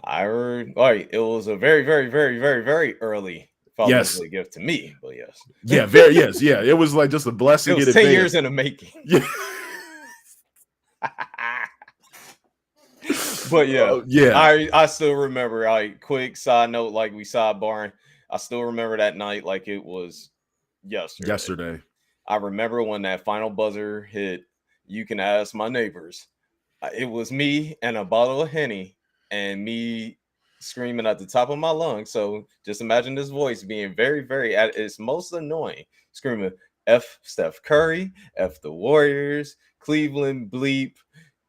B: I heard right. It was a very, very, very, very, very early Father's
A: Yes.
B: Day gift to me, but yes.
A: Yeah, very yes, yeah. It was like just a
B: It
A: blessing
B: was
A: in
B: 10 years
A: advance.
B: in the making.
A: Yeah.
B: But yeah,
A: Yeah.
B: I still remember. Quick side note, like we sidebarring. I still remember that night like it was yesterday. I remember when that final buzzer hit. You can ask my neighbors. It was me and a bottle of Henny, and me screaming at the top of my lungs. So just imagine this voice being very, very at its most annoying, screaming "F Steph Curry, F the Warriors, Cleveland bleep."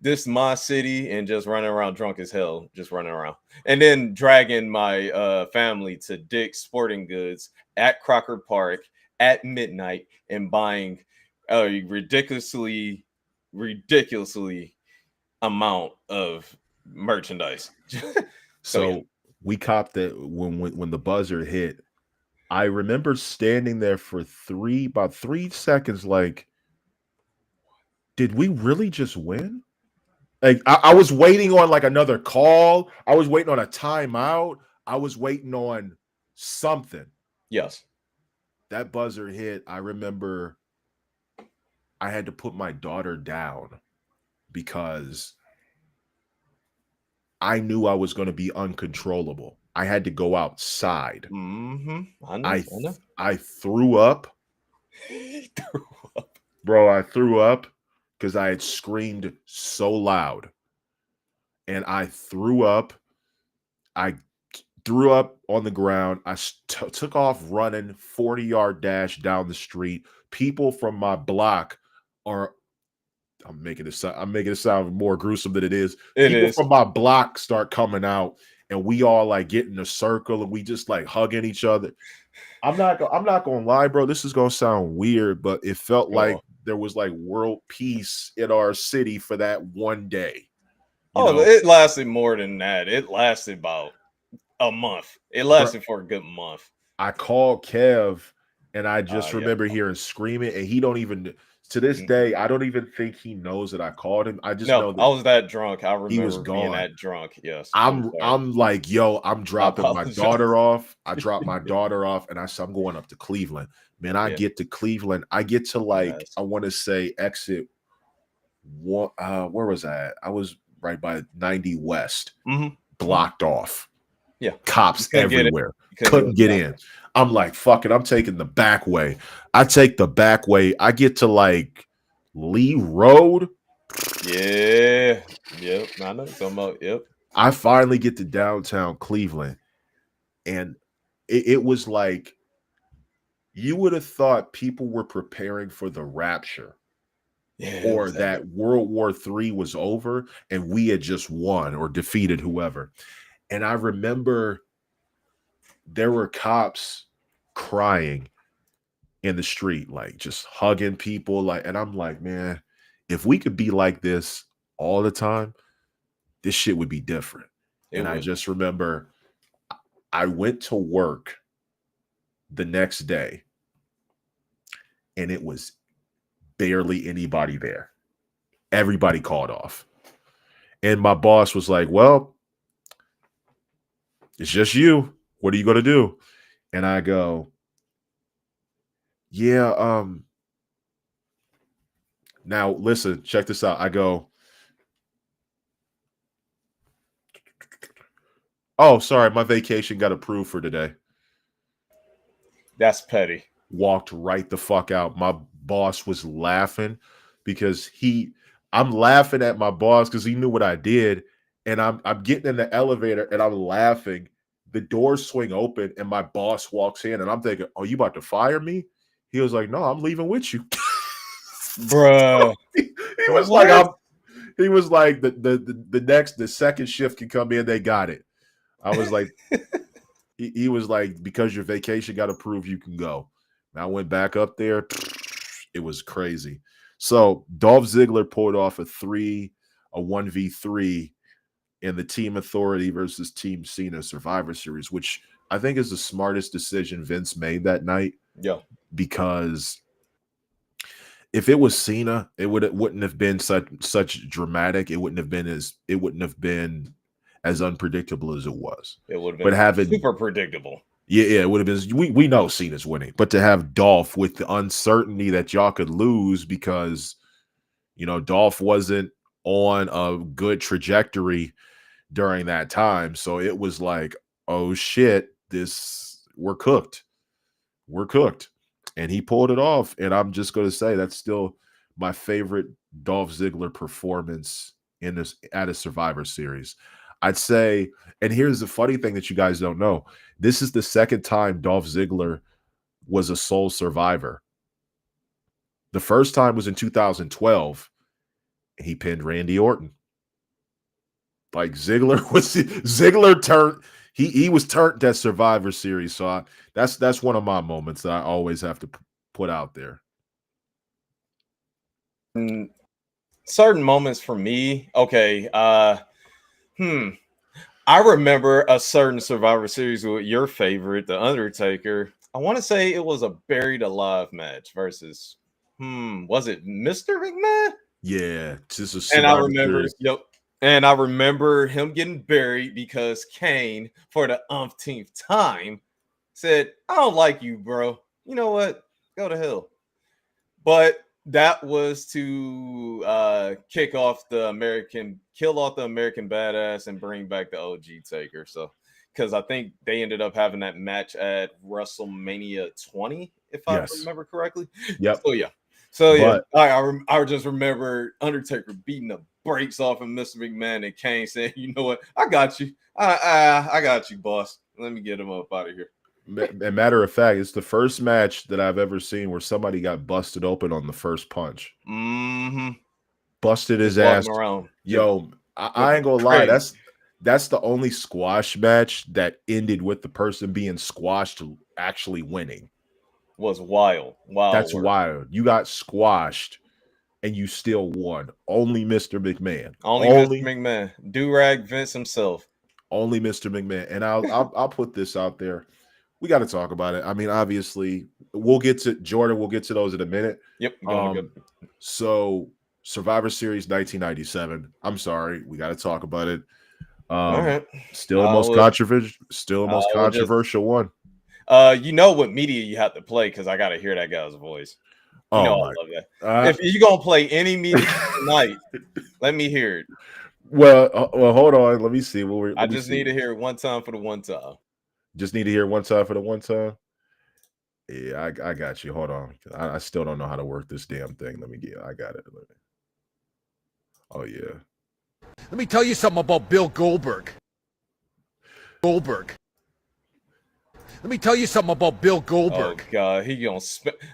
B: This my city, and just running around drunk as hell, just running around, and then dragging my family to Dick's Sporting Goods at Crocker Park at midnight and buying a ridiculously amount of merchandise.
A: So
B: Yeah.
A: we copped that when the buzzer hit. I remember standing there for about 3 seconds, like, did we really just win? Like I was waiting on like another call. I was waiting on a timeout. I was waiting on something.
B: Yes.
A: That buzzer hit. I remember I had to put my daughter down because I knew I was going to be uncontrollable. I had to go outside.
B: Mm-hmm. I know.
A: I threw up.
B: He threw up.
A: Bro, I threw up because I had screamed so loud. And I threw up. I threw up on the ground. I took off running 40-yard dash down the street. People from my block are I'm making it sound more gruesome than it is.
B: It
A: People
B: is.
A: from my block start coming out and we all like get in a circle and we just like hugging each other. I'm not gonna lie, bro. This is gonna sound weird, but it felt
B: Go
A: like
B: on.
A: there was like world peace in our city for that one day. You
B: Oh,
A: know,
B: it lasted more than that. It lasted about a month. It
A: bro,
B: lasted for a good month.
A: I called Kev and I just
B: Yeah.
A: remember hearing screaming, and he don't even to this
B: Mm-mm.
A: day, I don't even think he knows that I called him. I just
B: No,
A: know
B: I
A: that
B: was that drunk. I
A: he was
B: remember being
A: gone.
B: that drunk. Yes, I'm sorry.
A: I'm like, yo, I'm
B: I
A: dropping my
B: apologize.
A: daughter off. I dropped my daughter off, and I said, I'm going up to Cleveland. Man, I
B: Yeah.
A: get to Cleveland. I get to like,
B: Yes.
A: I want to say exit what where was I at? I was right by 90 West,
B: Hmm.
A: blocked off.
B: Yeah. You
A: Cops
B: couldn't get it.
A: everywhere.
B: You couldn't go
A: Couldn't get
B: down
A: in. I'm like, fuck it. I'm taking the back way. I take the back way. I get to like Lee Road.
B: there. Yeah. Yep. I know. Talking about. Yep.
A: I finally get to downtown Cleveland. And it was like you would have thought people were preparing for the rapture
B: Yeah. It
A: or
B: was that.
A: that World War III was over and we had just won or defeated whoever. And I remember there were cops crying in the street, like just hugging people. Like, and I'm like, man, if we could be like this all the time, this shit would be different.
B: It
A: And I
B: would.
A: just remember I went to work the next day and it was barely anybody there. Everybody called off. And my boss was like, well, it's just you. What are you going to do? And I go, yeah, now listen, check this out. I go, oh, sorry, my vacation got approved for today.
B: That's petty.
A: Walked right the fuck out. My boss was laughing because I'm laughing at my boss because he knew what I did. And I'm getting in the elevator and I'm laughing. The doors swing open and my boss walks in and I'm thinking, oh, you about to fire me? He was like, no, I'm leaving with you.
B: Bruh.
A: He was like,
B: What?
A: he was like the second shift can come in, they got it. I was like, he was like, because your vacation got approved, you can go. And I went back up there. It was crazy. So Dolph Ziggler pulled off a 1v3 in the Team Authority versus Team Cena Survivor Series, which I think is the smartest decision Vince made that night
B: Yeah.
A: because if it was Cena, it wouldn't have been such dramatic. It wouldn't have been as unpredictable as it was.
B: It would have
A: But
B: been
A: having
B: super predictable.
A: yeah, it would have been. We know Cena's winning, but to have Dolph with the uncertainty that y'all could lose because Dolph wasn't on a good trajectory during that time, so it was like, oh shit, this we're cooked, and he pulled it off. And I'm just going to say that's still my favorite Dolph Ziggler performance in this at a Survivor Series. I'd say, and here's the funny thing that you guys don't know: this is the second time Dolph Ziggler was a sole survivor. The first time was in 2012. And he pinned Randy Orton. Like Ziggler turned he was turned that Survivor Series. So that's one of my moments that I always have to put out there.
B: Mm, certain moments for me. Okay. Hmm. I remember a certain Survivor Series with your favorite, The Undertaker. I want to say it was a buried alive match versus was it Mr. McMahon?
A: Yeah, just a
B: And I
A: Survivor
B: remember,
A: Series.
B: yep. And I remember him getting buried because Kane, for the umpteenth time, said, I don't like you, bro. You know what? Go to hell. But that was to kill off the American Badass and bring back the OG Taker. So, because I think they ended up having that match at WrestleMania 20, if I
A: Yes.
B: remember correctly.
A: Yep.
B: So, yeah. So yeah,
A: But
B: I just remember Undertaker beating the brakes off of Mr. McMahon and Kane saying, "You know what? I got you. I got you, boss. Let me get him up out of here."
A: a matter of fact, it's the first match that I've ever seen where somebody got busted open on the first punch.
B: Mm-hmm.
A: Busted his
B: Just walking
A: ass.
B: around, just
A: Yo, I
B: looking
A: ain't gonna lie.
B: crazy.
A: That's the only squash match that ended with the person being squashed to actually winning.
B: Was wild, wild
A: That's
B: work.
A: wild. You got squashed and you still won. Only Mr. McMahon.
B: Only Mr.
A: Only
B: McMahon, do-rag Vince himself.
A: only Mr. McMahon. And I'll put this out there. We got to talk about it. I mean, obviously, we'll get to Jordan. We'll get to those in a minute.
B: Yep, going good.
A: So Survivor Series 1997. I'm sorry, we got to talk about it.
B: All right,
A: Still the
B: I
A: most
B: will.
A: controversial. Still the
B: I
A: most
B: will just.
A: controversial one.
B: You know what media you have to play because I got to hear that guy's voice. You know
A: Oh
B: I
A: my.
B: love that. If you're gonna play any media tonight, let me hear it.
A: Well, hold on. Let me see.
B: I
A: Let me
B: just
A: see.
B: need to hear it one time for the one time.
A: Just need to hear one time for the one time. Yeah, I got you. Hold on. I still don't know how to work this damn thing. Let me get. I got it. Oh yeah.
C: Let me tell you something about Bill Goldberg. Let me tell you something about Bill Goldberg.
B: Oh god, he gonna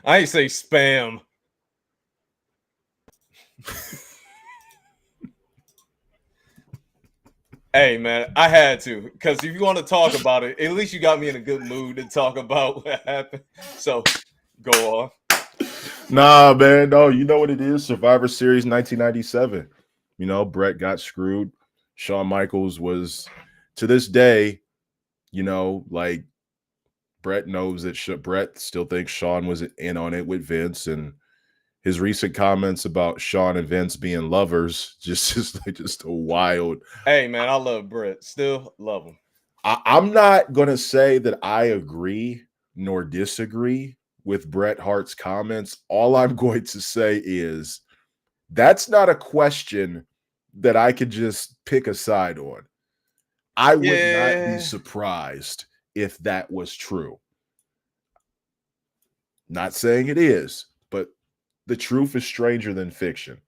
B: I ain't say spam. Hey man, I had to because if you want to talk about it, at least you got me in a good mood to talk about what happened. So go on.
A: Nah, man. No, you know what it is. Survivor Series 1997. You know, Brett got screwed. Shawn Michaels was, to this day, you know, like Brett knows that Brett still thinks Shawn was in on it with Vince, and his recent comments about Shawn and Vince being lovers just a wild.
B: Hey man, I love Brett. Still love him.
A: I'm not gonna say that I agree nor disagree with Bret Hart's comments. All I'm going to say is that's not a question that I could just pick a side on. I would not be
B: Yeah.
A: surprised if that was true. Not saying it is, but the truth is stranger than fiction.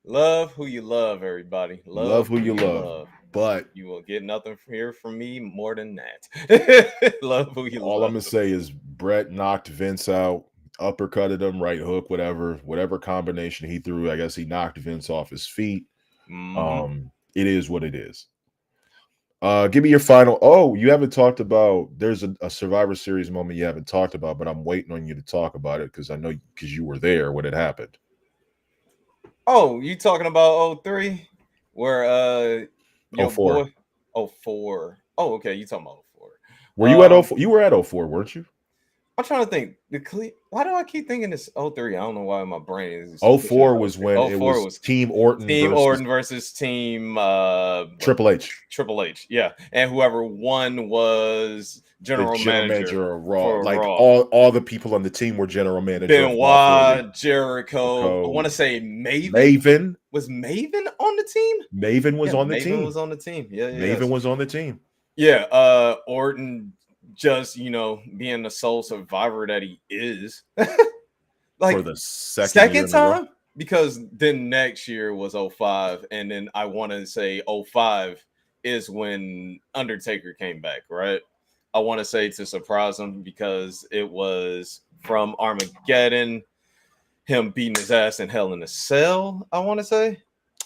B: Love who you love, everybody.
A: Love
B: Love
A: who
B: who
A: you
B: you
A: love,
B: love.
A: but
B: You will get nothing here from me more than that. Love who you
A: all I'm
B: love.
A: gonna say is Brett knocked Vince out, uppercutted him, right hook, whatever combination he threw. I guess he knocked Vince off his feet.
B: Mm-hmm.
A: It is what it is. Give me your final. Oh, you haven't talked about. There's a Survivor Series moment you haven't talked about, but I'm waiting on you to talk about it because I know because you were there when it happened.
B: Oh, you talking about 03? Where
A: Oh
B: your
A: four.
B: boy 04. Oh, okay, you talking about 04.
A: Were you at 04? You were at 04, weren't you?
B: I'm trying to think. Why do I keep thinking it's 03? I don't know why my brain is
A: Oh
B: pushing
A: four
B: oh
A: was
B: 03.
A: when
B: Oh
A: it
B: 04
A: was
B: was
A: Team Orton
B: Team
A: versus
B: Orton versus Team
A: Triple H.
B: Triple H. Yeah. And whoever won was
A: The
B: general
A: general
B: manager
A: manager of Raw.
B: for
A: Like
B: Raw.
A: all the people on the team were general manager of Raw for a week.
B: Benoit, Jericho. I want to say Maven.
A: Maven.
B: Was Maven on the team?
A: Maven was
B: Yeah,
A: on the
B: Maven
A: team.
B: was on the team. Yeah,
A: Maven
B: yes.
A: was on the team.
B: Yeah, Orton just, being the sole survivor that he is.
A: For
B: Like
A: the second year
B: second
A: in a row.
B: time because then next year was 05 and then I want to say 05 is when Undertaker came back, right? I want to say to surprise him because it was from Armageddon, him beating his ass in Hell in a Cell, I want to say.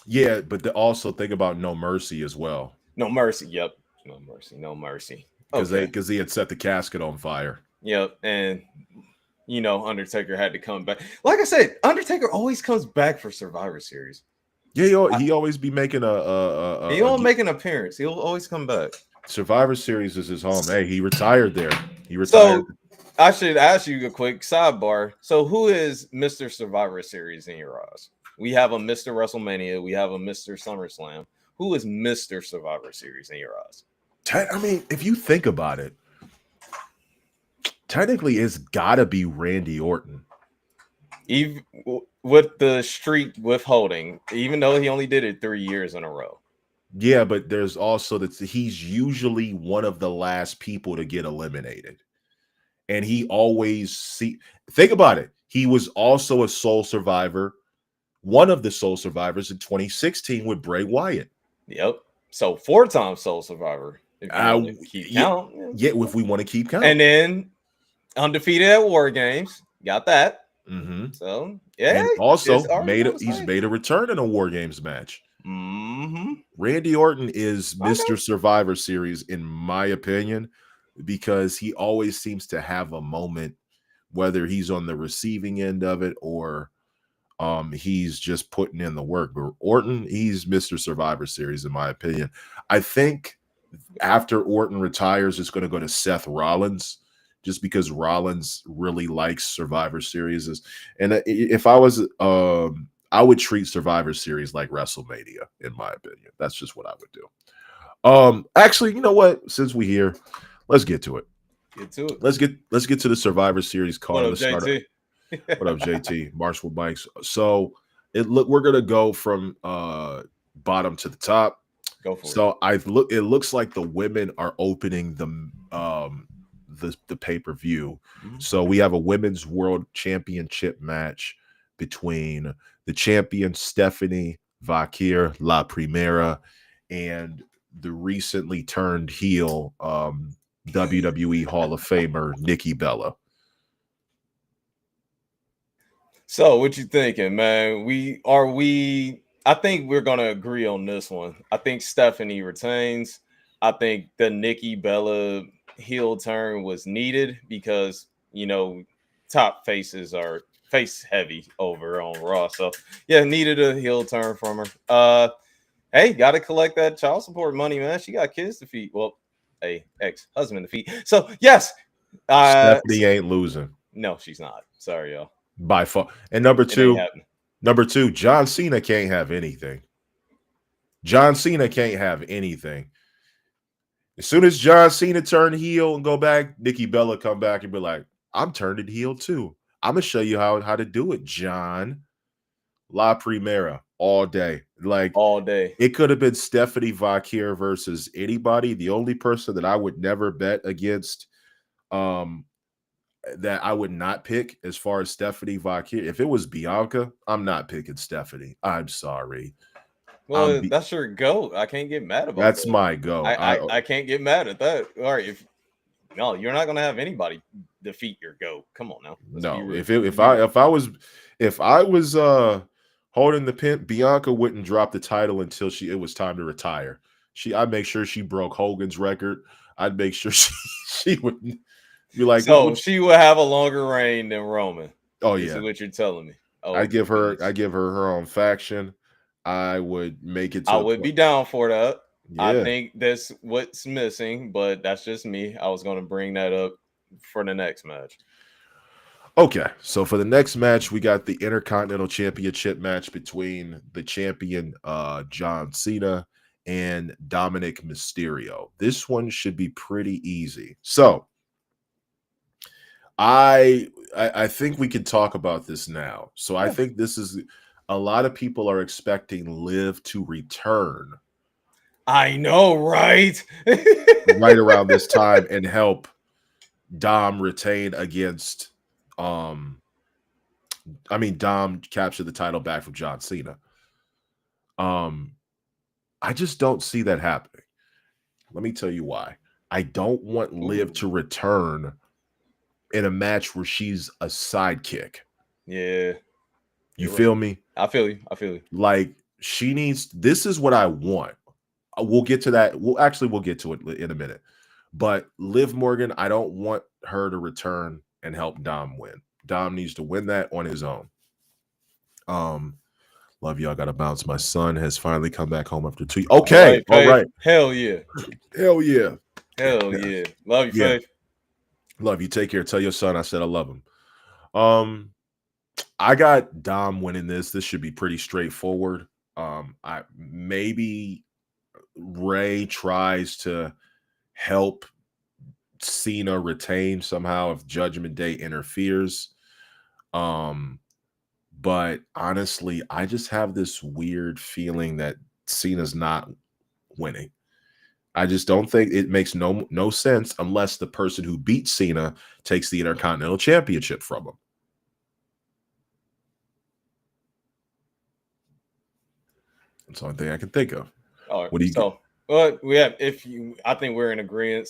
A: Yeah, but also think about No Mercy as well.
B: No Mercy. Yep. No Mercy. No Mercy. Okay.
A: Because he had set the casket on fire.
B: Yep. And Undertaker had to come back. Like I said, Undertaker always comes back for Survivor Series.
A: Yeah, he always be making a
B: He'll make an appearance. He'll always come back.
A: Survivor Series is his home. Hey, he retired there. He retired.
B: So I should ask you a quick sidebar. So who is Mr. Survivor Series in your eyes? We have a Mr. WrestleMania. We have a Mr. SummerSlam. Who is Mr. Survivor Series in your eyes?
A: I mean, if you think about it, technically it's gotta be Randy Orton.
B: Even with the streak withholding, even though he only did it 3 years in a row.
A: Yeah, but there's also that he's usually one of the last people to get eliminated. and he always think about it. He was also a sole survivor, one of the sole survivors in 2016 with Bray Wyatt.
B: Yep. So 4-time Soul Survivor, if you want to keep count.
A: Yeah, if we want to keep count.
B: And then undefeated at War Games. Got that.
A: Mm-hmm.
B: So yeah.
A: And also he's made a return in a War Games match.
B: Mm-hmm.
A: Randy Orton is Mr. Survivor Series, in my opinion, because he always seems to have a moment, whether he's on the receiving end of it or he's just putting in the work. But Orton, he's Mr. Survivor Series, in my opinion. I think after Orton retires, it's going to go to Seth Rollins, just because Rollins really likes Survivor Series. And if I was, I would treat Survivor Series like WrestleMania, in my opinion. That's just what I would do. Actually, you know what? Since we're here, let's get to it.
B: Get to it.
A: Let's get to the Survivor Series card.
B: What up, JT?
A: What up, JT? Marshall Bikes. So we're gonna go from bottom to the top.
B: Go for it.
A: So it looks like the women are opening the pay-per-view.
B: Mm-hmm.
A: So we have a women's world championship match between the champion Stephanie Vakir La Primera and the recently turned heel WWE Hall of Famer Nikki Bella.
B: So what you thinking, man? I think we're gonna agree on this one. I think Stephanie retains. I think the Nikki Bella heel turn was needed because top faces are face heavy over on Raw. So yeah, needed a heel turn from her. Hey, gotta collect that child support money, man. She got kids to feed. Well, a ex-husband to feed. So yes,
A: Stephanie ain't losing.
B: No, she's not. Sorry, y'all.
A: By far. And number two, John Cena can't have anything. John Cena can't have anything. As soon as John Cena turn heel and go back, Nikki Bella come back and be like, I'm turning heel too. I'm gonna show you how to do it, John. La Primera all day. Like
B: all day.
A: It could have been Stephanie Vakir versus anybody. The only person that I would never bet against, that I would not pick as far as Stephanie Vakir. If it was Bianca, I'm not picking Stephanie. I'm sorry.
B: Well, that's your goat. I can't get mad about that.
A: That's my goat.
B: I can't get mad at that. All right, you're not gonna have anybody defeat your goat. Come on now.
A: No, if I was holding the pin, Bianca wouldn't drop the title until it was time to retire. I'd make sure she broke Hogan's record. I'd make sure she would be like,
B: so she would have a longer reign than Roman.
A: Oh yeah,
B: is what you're telling me. Oh,
A: I give her own faction. I would make it.
B: I would be down for that.
A: Yeah.
B: I think that's what's missing, but that's just me. I was going to bring that up for the next match.
A: Okay, so for the next match, we got the Intercontinental Championship match between the champion John Cena and Dominic Mysterio. This one should be pretty easy. So I think we can talk about this now. So I think this is a lot of people are expecting Liv to return.
B: I know, right?
A: Right around this time and help Dom retain against Dom capture the title back from John Cena. I just don't see that happening. Let me tell you why. I don't want Liv to return in a match where she's a sidekick.
B: Yeah.
A: You feel me?
B: I feel you.
A: Like this is what I want. We'll get to that. We'll get to it in a minute. But Liv Morgan, I don't want her to return and help Dom win. Dom needs to win that on his own. Love you. I got to bounce. My son has finally come back home after 2 years. Okay. All right.
B: Hell yeah.
A: Hell yeah.
B: Hell yeah. Love you, Faith.
A: Love you. Take care. Tell your son I said I love him. I got Dom winning this. This should be pretty straightforward. Maybe Ray tries to help Cena retain somehow if Judgment Day interferes. But honestly, I just have this weird feeling that Cena's not winning. I just don't think it makes no sense unless the person who beat Cena takes the Intercontinental Championship from him. That's the only thing I can think of.
B: All right.
A: What do you
B: So, but we have, I think we're in agreement.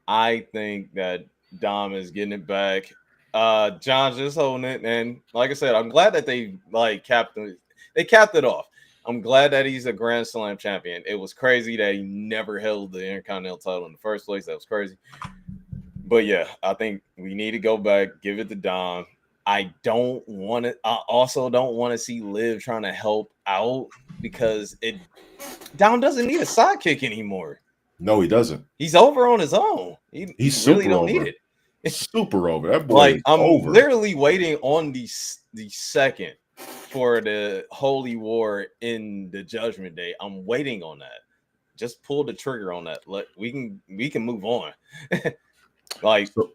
B: I think that Dom is getting it back. John's just holding it, and like I said, I'm glad that they capped it off. I'm glad that he's a Grand Slam champion. It was crazy that he never held the Intercontinental title in the first place. That was crazy. But yeah, I think we need to go back, give it to Dom. I also don't want to see Liv trying to help out because Dom doesn't need a sidekick anymore.
A: No, he doesn't.
B: He's over on his own. He really don't need it.
A: Super over. That boy is
B: I'm
A: over.
B: literally waiting on the second for the Holy War in the Judgment Day. I'm waiting on that. Just pull the trigger on that. We can move on. So,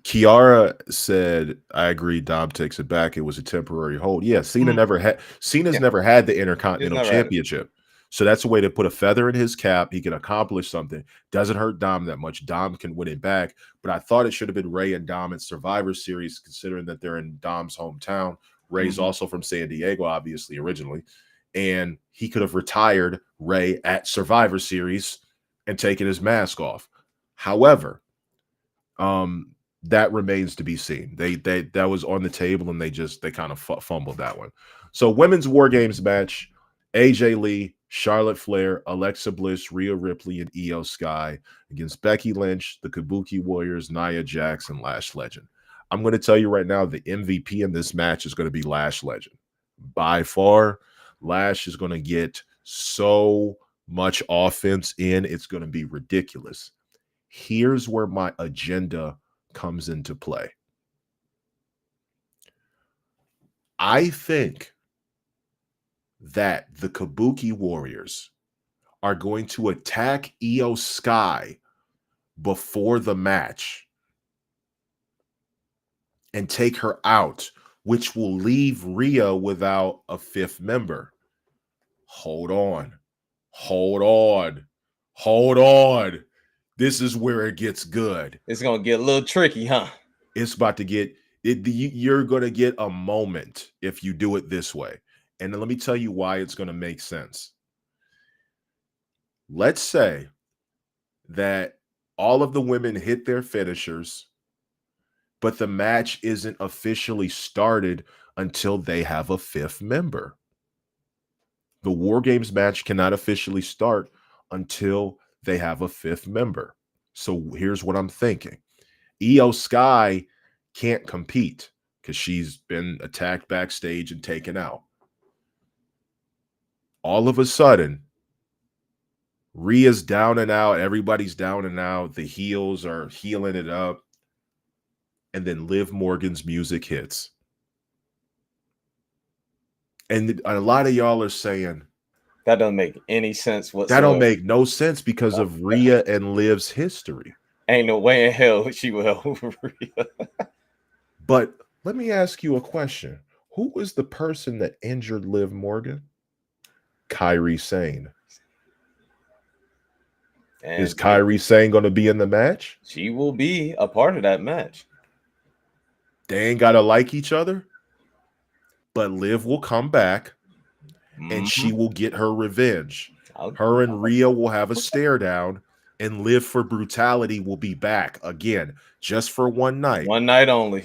A: Kiara said, "I agree. Dom takes it back. It was a temporary hold." Yeah, Cena's never had the Intercontinental Championship, so that's a way to put a feather in his cap. He can accomplish something. Doesn't hurt Dom that much. Dom can win it back. But I thought it should have been Ray and Dom at Survivor Series, considering that they're in Dom's hometown. Ray's also from San Diego, obviously originally, and he could have retired Ray at Survivor Series and taken his mask off. However, that remains to be seen. That was on the table, and they kind of fumbled that one. So, women's War Games match: AJ Lee, Charlotte Flair, Alexa Bliss, Rhea Ripley, and Io Sky against Becky Lynch, the Kabuki Warriors, Nia Jax, and Lash Legend. I'm going to tell you right now, the MVP in this match is going to be Lash Legend. By far, Lash is going to get so much offense in, it's going to be ridiculous. Here's where my agenda comes into play. I think that the Kabuki Warriors are going to attack Io Sky before the match and take her out, which will leave Rhea without a fifth member. Hold on. This is where it gets good.
B: It's going to get a little tricky, huh?
A: It's about to get it. You're going to get a moment if you do it this way. And let me tell you why it's going to make sense. Let's say that all of the women hit their finishers, but the match isn't officially started until they have a fifth member. The War Games match cannot officially start until they have a fifth member. So here's what I'm thinking. Io Sky can't compete because she's been attacked backstage and taken out. All of a sudden, Rhea's down and out. Everybody's down and out. The heels are healing it up. And then Liv Morgan's music hits. And a lot of y'all are saying,
B: that doesn't make any sense whatsoever.
A: That don't make no sense because of Rhea and Liv's history.
B: Ain't no way in hell she will help Rhea.
A: But let me ask you a question. Who was the person that injured Liv Morgan? Kairi Sane. And is Kairi Sane going to be in the match?
B: She will be a part of that match.
A: They ain't got to like each other, but Liv will come back and she will get her revenge. Her and Rhea will have a stare down, and Liv for Brutality will be back again, just for one night.
B: One night only.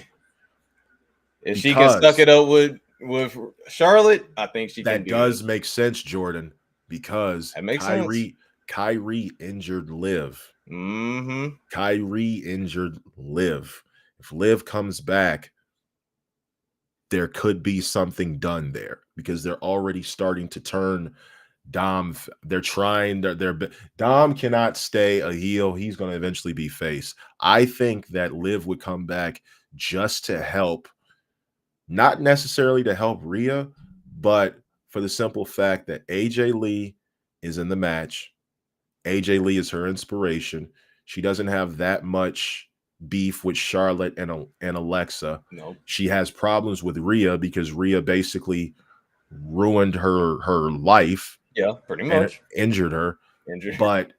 B: If she can suck it up with Charlotte, I think she can.
A: That does make sense, Jordan, because
B: that makes sense.
A: Kairi injured Liv. Kairi injured Liv. If Liv comes back, there could be something done there because they're already starting to turn Dom. They're trying. Dom cannot stay a heel. He's going to eventually be face. I think that Liv would come back just to help, not necessarily to help Rhea, but for the simple fact that AJ Lee is in the match. AJ Lee is her inspiration. She doesn't have that much beef with Charlotte and Alexa.
B: Nope.
A: She has problems with Rhea because Rhea basically ruined her life.
B: Yeah, pretty much.
A: Injured her. But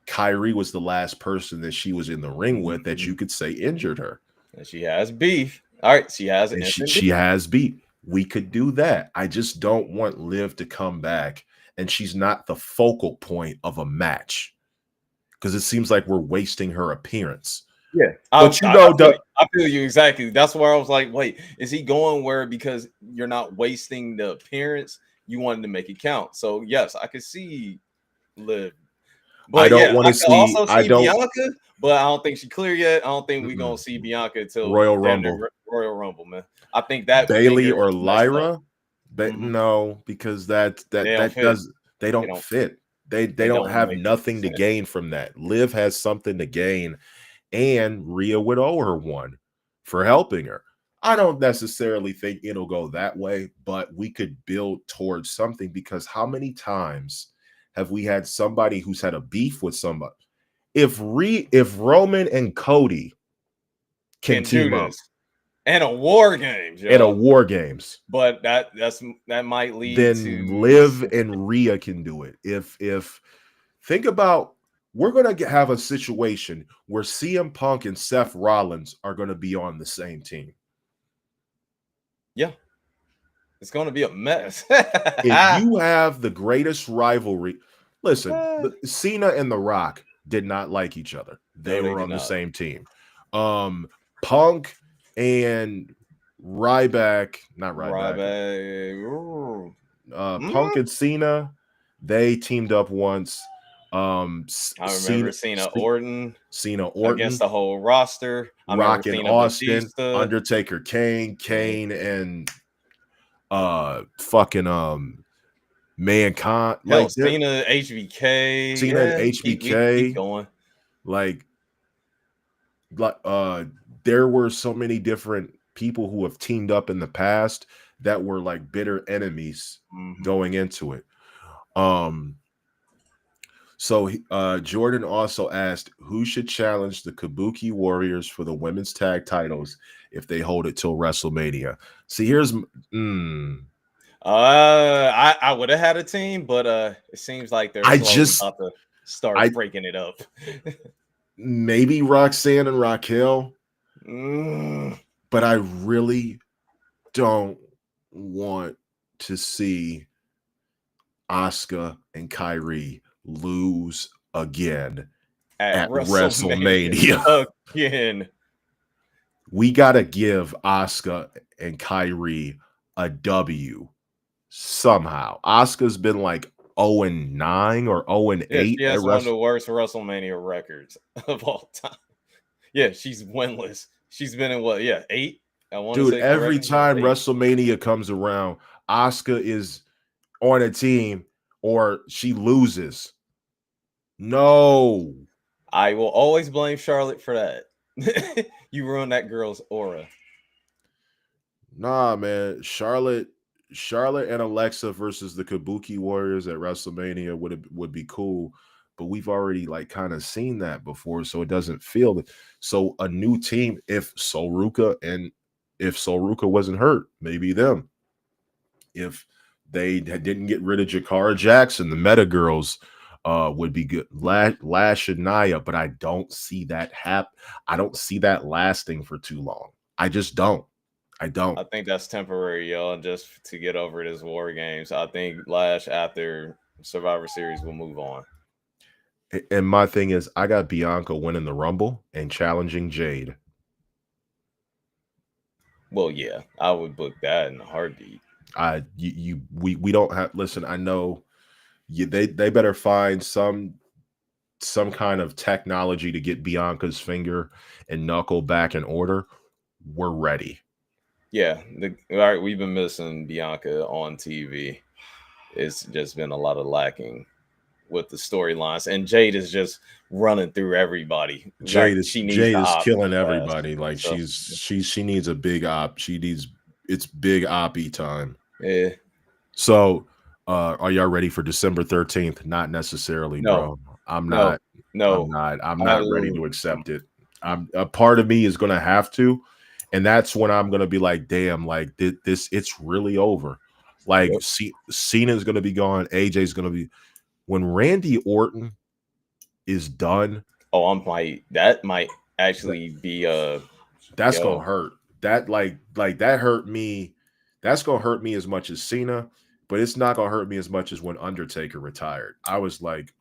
A: Kyrie was the last person that she was in the ring with that you could say injured her.
B: And she has beef. All right, she has
A: And
B: instant
A: she
B: beef.
A: has beat. We could do that. I just don't want Liv to come back and she's not the focal point of a match because it seems like we're wasting her appearance.
B: Yeah,
A: But
B: I feel you exactly. That's where I was like, wait, is he going where because you're not wasting the appearance? You wanted to make it count. So yes, I could see Liv. But
A: I don't
B: yeah,
A: want
B: I
A: to
B: could
A: see.
B: also
A: I
B: see
A: don't.
B: Bianca, but I don't think she clear yet. I don't think we're gonna see Bianca until
A: Royal Rumble.
B: Royal Rumble, man. I think that
A: Bailey
B: finger
A: or
B: is messed up.
A: Lyra. But no, because that does they don't fit. They don't have
B: make
A: nothing to
B: sense.
A: gain from that. Liv has something to gain, and Rhea would owe her one for helping her. I don't necessarily think it'll go that way, but we could build towards something because how many times have we had somebody who's had a beef with somebody? If Roman and Cody can
B: do
A: team up
B: this and a war games,
A: in a war games,
B: but that might lead
A: then
B: to
A: Liv and Rhea can do it. If think about, we're going to have a situation where CM Punk and Seth Rollins are going to be on the same team.
B: Yeah. It's going to be a mess.
A: If you have the greatest rivalry, listen, Cena and The Rock did not like each other. They were on the same team. Punk and Ryback, not Ryback. Punk and Cena, they teamed up once.
B: I remember Cena Orton against the whole roster.
A: Rock and Austin, Batista, Undertaker, Kane and Mankind.
B: Hell, Cena, HBK.
A: Cena and HBK.
B: Keep going.
A: Like there were so many different people who have teamed up in the past that were like bitter enemies going into it. So Jordan also asked who should challenge the Kabuki Warriors for the women's tag titles if they hold it till WrestleMania. See, here's
B: I would have had a team, but it seems like they're about to start breaking it up.
A: Maybe Roxanne and Raquel, but I really don't want to see Asuka and Kyrie lose again at WrestleMania.
B: Again.
A: We got to give Asuka and Kyrie a W somehow. Asuka's been like 0-9 or 0-8.
B: She has one of the worst WrestleMania records of all time. Yeah, she's winless. She's been in what? Yeah, 8.
A: Dude, every time WrestleMania comes around, Asuka is on a team or she loses. No.
B: I will always blame Charlotte for that. You ruined that girl's aura.
A: Nah, man. Charlotte and Alexa versus the Kabuki Warriors at WrestleMania would be cool, but we've already like kind of seen that before, so it doesn't feel it. So a new team, if Sol Ruka wasn't hurt, maybe them. If they didn't get rid of Jakara Jackson, the Meta Girls would be good. Lash and Nia, but I don't see that I don't see that lasting for too long. I just don't. I
B: think that's temporary, y'all, just to get over this War Games. I think Lash after Survivor Series will move on.
A: And my thing is, I got Bianca winning the Rumble and challenging Jade.
B: Well, yeah, I would book that in a heartbeat.
A: We don't have. Listen, I know they better find some kind of technology to get Bianca's finger and knuckle back in order. We're ready.
B: Yeah, all right. We've been missing Bianca on TV. It's just been a lot of lacking with the storylines, and Jade is just running through everybody.
A: Jade is killing everybody. Like so, she needs a big op. It's big oppy time.
B: Yeah.
A: So, are y'all ready for December 13th? Not necessarily, bro. I'm not ready to accept it. A part of me is gonna have to. And that's when I'm gonna be like, damn, like this, it's really over. Like, Cena's gonna be gone. AJ's gonna be. When Randy Orton is done,
B: that might actually be
A: that's
B: yo.
A: gonna hurt. That like that hurt me. That's gonna hurt me as much as Cena, but it's not gonna hurt me as much as when Undertaker retired. I was like,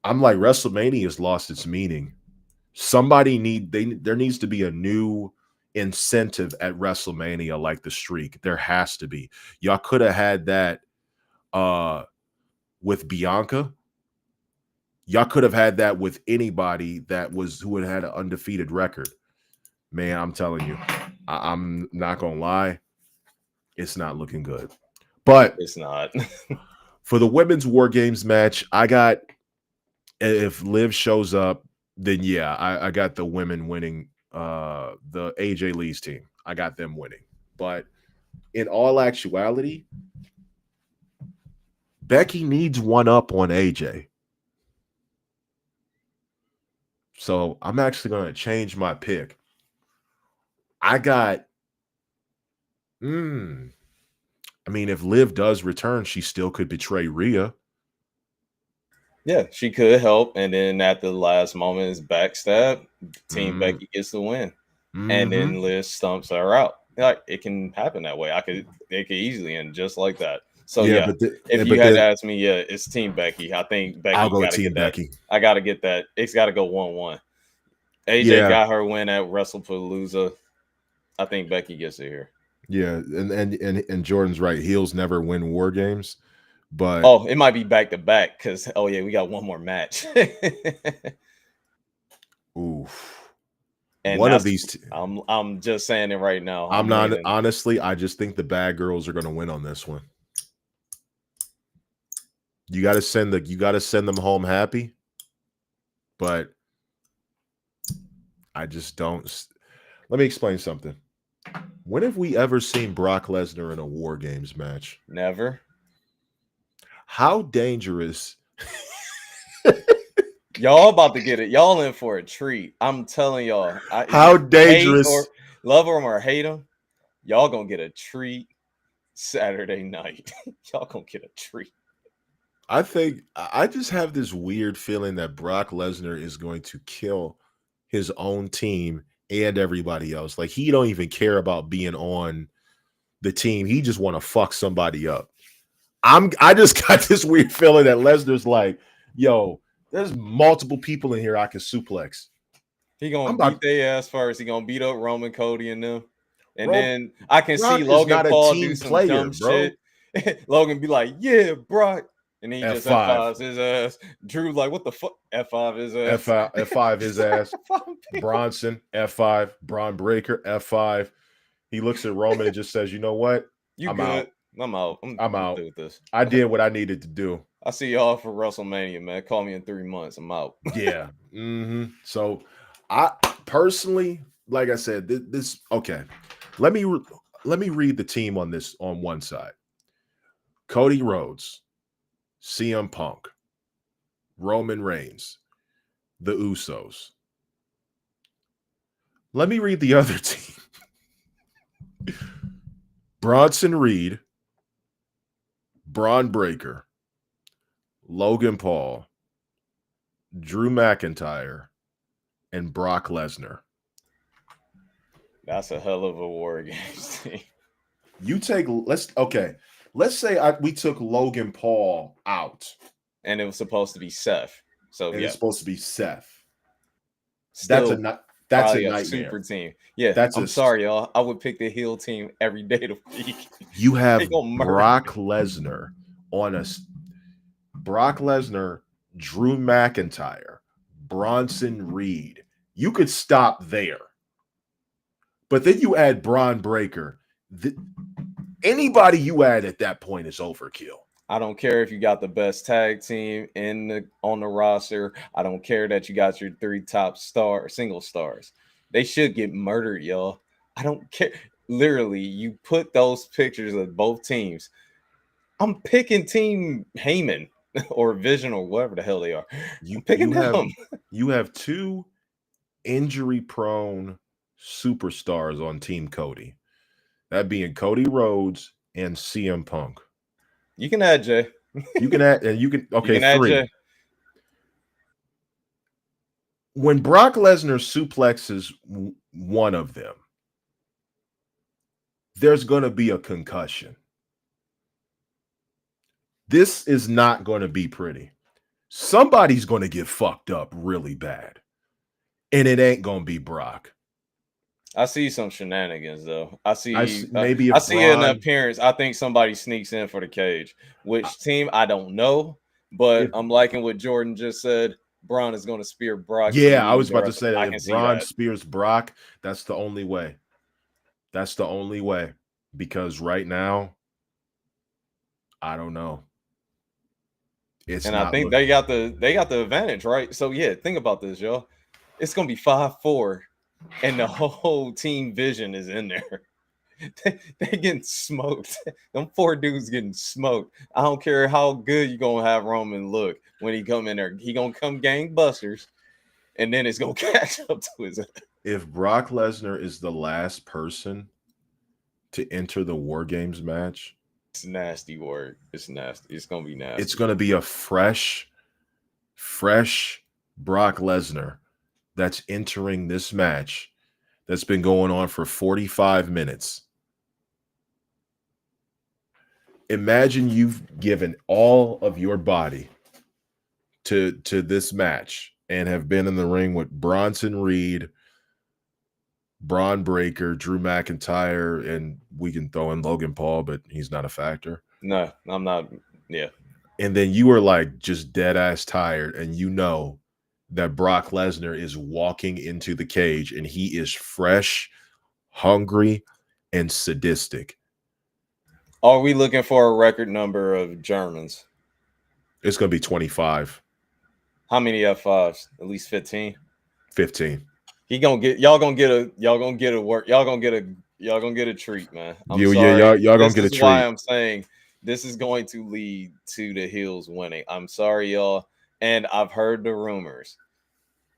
A: I'm like, WrestleMania has lost its meaning. There needs to be a new incentive at WrestleMania, like the streak. There has to be. Y'all could have had that with Bianca. Y'all could have had that with anybody who had an undefeated record. Man, I'm telling you, I'm not gonna lie, it's not looking good. But
B: It's not.
A: for the women's War Games match, I got, if Liv shows up, then yeah, I got the women winning, the AJ Lee's team. I got them winning. But in all actuality, Becky needs one up on AJ. So I'm actually going to change my pick. I got, I mean, if Liv does return, she still could betray Rhea.
B: Yeah, she could help, and then at the last moment is backstab. Team Becky gets the win, and then Liz stumps her out. Like, it can happen that way. It could easily end just like that. So yeah, if you had to ask me, yeah, it's Team Becky. I think Becky.
A: I'll go with Team Becky.
B: I got to get that. It's got to go 1-1. AJ got her win at WrestlePalooza. I think Becky gets it here.
A: Yeah, and Jordan's right. Heels never win War Games, but
B: it might be back to back because we got one more match.
A: Oof.
B: And
A: one of these
B: I'm just saying it right now.
A: I'm not winning. Honestly, I just think the bad girls are going to win on this one. You got to send them home happy, but I just don't. Let me explain something. When have we ever seen Brock Lesnar in a War Games match?
B: Never.
A: How dangerous?
B: Y'all about to get it. Y'all in for a treat. I'm telling y'all.
A: How dangerous?
B: Love them or hate them, y'all gonna get a treat Saturday night. Y'all gonna get a treat.
A: I think I just have this weird feeling that Brock Lesnar is going to kill his own team and everybody else. Like, he don't even care about being on the team. He just want to fuck somebody up. I just got this weird feeling that Lesnar's like, yo, there's multiple people in here I can suplex.
B: He gonna beat their ass first. He gonna beat up Roman, Cody, and them. And then I can see Logan Paul do some dumb shit. Logan be like, yeah, Brock. And then he just F5s his ass. Drew like, what the fuck? F5 his ass.
A: F5 his ass. Bronson, F5. Braun Breaker, F5. He looks at Roman and just says, you know what?
B: I'm out. I'm out.
A: I'm out.
B: With this.
A: I did what I needed to do.
B: I see y'all for WrestleMania, man. Call me in 3 months. I'm out.
A: Yeah. So I personally, like I said, this okay. Let me read the team on this on one side. Cody Rhodes, CM Punk, Roman Reigns, the Usos. Let me read the other team. Bronson Reed, Braun Breaker, Logan Paul, Drew McIntyre, and Brock Lesnar.
B: That's a hell of a War Games team.
A: Let's say we took Logan Paul out.
B: And it was supposed to be Seth. So
A: it's supposed to be Seth.
B: Still,
A: that's a nightmare.
B: Super team. Yeah, I'm sorry, y'all. I would pick the heel team every day of the week.
A: You have Brock Lesnar Brock Lesnar, Drew McIntyre, Bronson Reed. You could stop there. But then you add Braun Breaker. Anybody you add at that point is overkill.
B: I don't care if you got the best tag team on the roster. I don't care that you got your 3 top single stars. They should get murdered, y'all. I don't care. Literally, you put those pictures of both teams. I'm picking Team Heyman or Vision or whatever the hell they are. I'm picking them.
A: You have 2 injury-prone superstars on Team Cody. That being Cody Rhodes and CM Punk.
B: You can add Jay.
A: You can add, and you can 3. when Brock Lesnar suplexes one of them, there's going to be a concussion. This is not going to be pretty. Somebody's going to get fucked up really bad. And it ain't going to be Brock.
B: I see some shenanigans though. I see
A: maybe
B: I see an
A: Braun,
B: appearance. I think somebody sneaks in for the cage. Which team? I don't know. But I'm liking what Jordan just said. Braun is going to spear Brock.
A: Yeah, I was about to say that.
B: I
A: If
B: can see
A: Braun
B: that.
A: spears Brock, that's the only way. That's the only way. Because right now, I don't know.
B: And I think they got the advantage, right? So yeah, think about this, y'all. It's gonna be 5-4, and the whole team vision is in there. They getting smoked. Them 4 dudes getting smoked. I don't care how good you gonna have Roman look when he come in there. He gonna come gangbusters, and then it's gonna catch up to his.
A: If Brock Lesnar is the last person to enter the War Games match,
B: it's nasty work. It's nasty. It's gonna be nasty.
A: It's gonna be a fresh Brock Lesnar that's entering this match that's been going on for 45 minutes. Imagine you've given all of your body to this match and have been in the ring with Bronson Reed, Braun Breaker, Drew McIntyre, and we can throw in Logan Paul, but he's not a factor.
B: No, I'm not. Yeah.
A: And then you are like just dead ass tired, and you know that Brock Lesnar is walking into the cage and he is fresh, hungry, and sadistic.
B: Are we looking for a record number of Germans?
A: It's going to be 25.
B: How many F5s? At least 15.
A: 15.
B: Y'all gonna get a treat, man. I'm sorry.
A: Y'all gonna get a treat.
B: Why I'm saying this is going to lead to the heels winning. I'm sorry, y'all. And I've heard the rumors.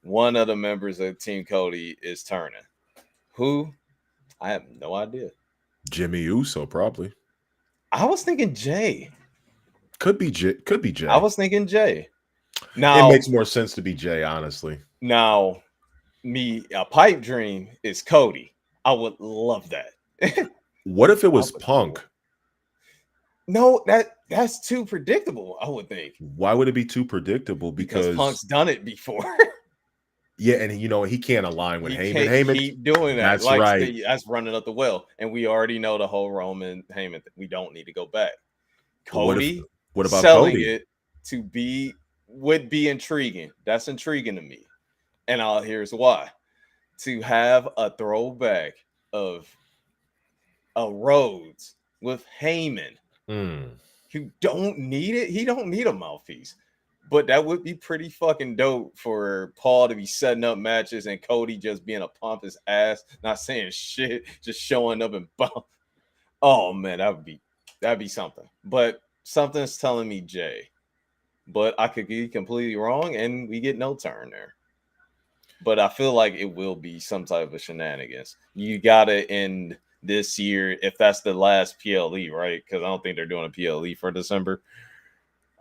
B: One of the members of Team Cody is turning. Who? I have no idea.
A: Jimmy Uso, probably.
B: I was thinking Jay.
A: Could be Jay.
B: I was thinking Jay. Now
A: it makes more sense to be Jay, honestly.
B: Now, a pipe dream is Cody. I would love that.
A: What if it was Punk?
B: No, that's too predictable, I would think.
A: Why would it be too predictable? Because
B: Punk's done it before.
A: Yeah, and he can't align with Heyman.
B: Heyman keep doing that.
A: That's right.
B: That's running up the well. And we already know the whole Roman Heyman thing. We don't need to go back. Cody,
A: what about
B: selling
A: Cody?
B: it would be intriguing. That's intriguing to me. And here's why. To have a throwback of a Rhodes with Heyman, who don't need it. He don't need a mouthpiece. But that would be pretty fucking dope for Paul to be setting up matches and Cody just being a pompous ass, not saying shit, just showing up and bump. Oh man, that'd be something. But something's telling me Jay. But I could be completely wrong, and we get no turn there. But I feel like it will be some type of shenanigans. You gotta end this year if that's the last PLE, right? Because I don't think they're doing a PLE for December.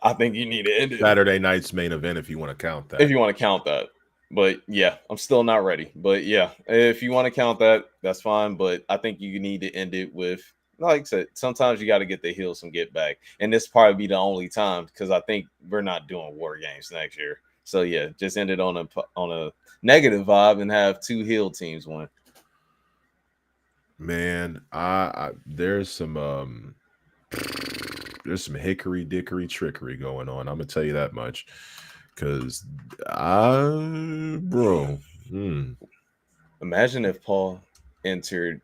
B: I think you need to end it.
A: Saturday night's main event, if you want to count that.
B: If you want to count that. But yeah, I'm still not ready. But yeah, if you want to count that, that's fine. But I think you need to end it with, like I said, sometimes you got to get the heels some get back. And this probably be the only time because I think we're not doing War Games next year. So yeah, just end it on a negative vibe and have 2 heel teams win.
A: Man, there's some hickory dickory trickery going on. I'm gonna tell you that much. Cause
B: Imagine if Paul entered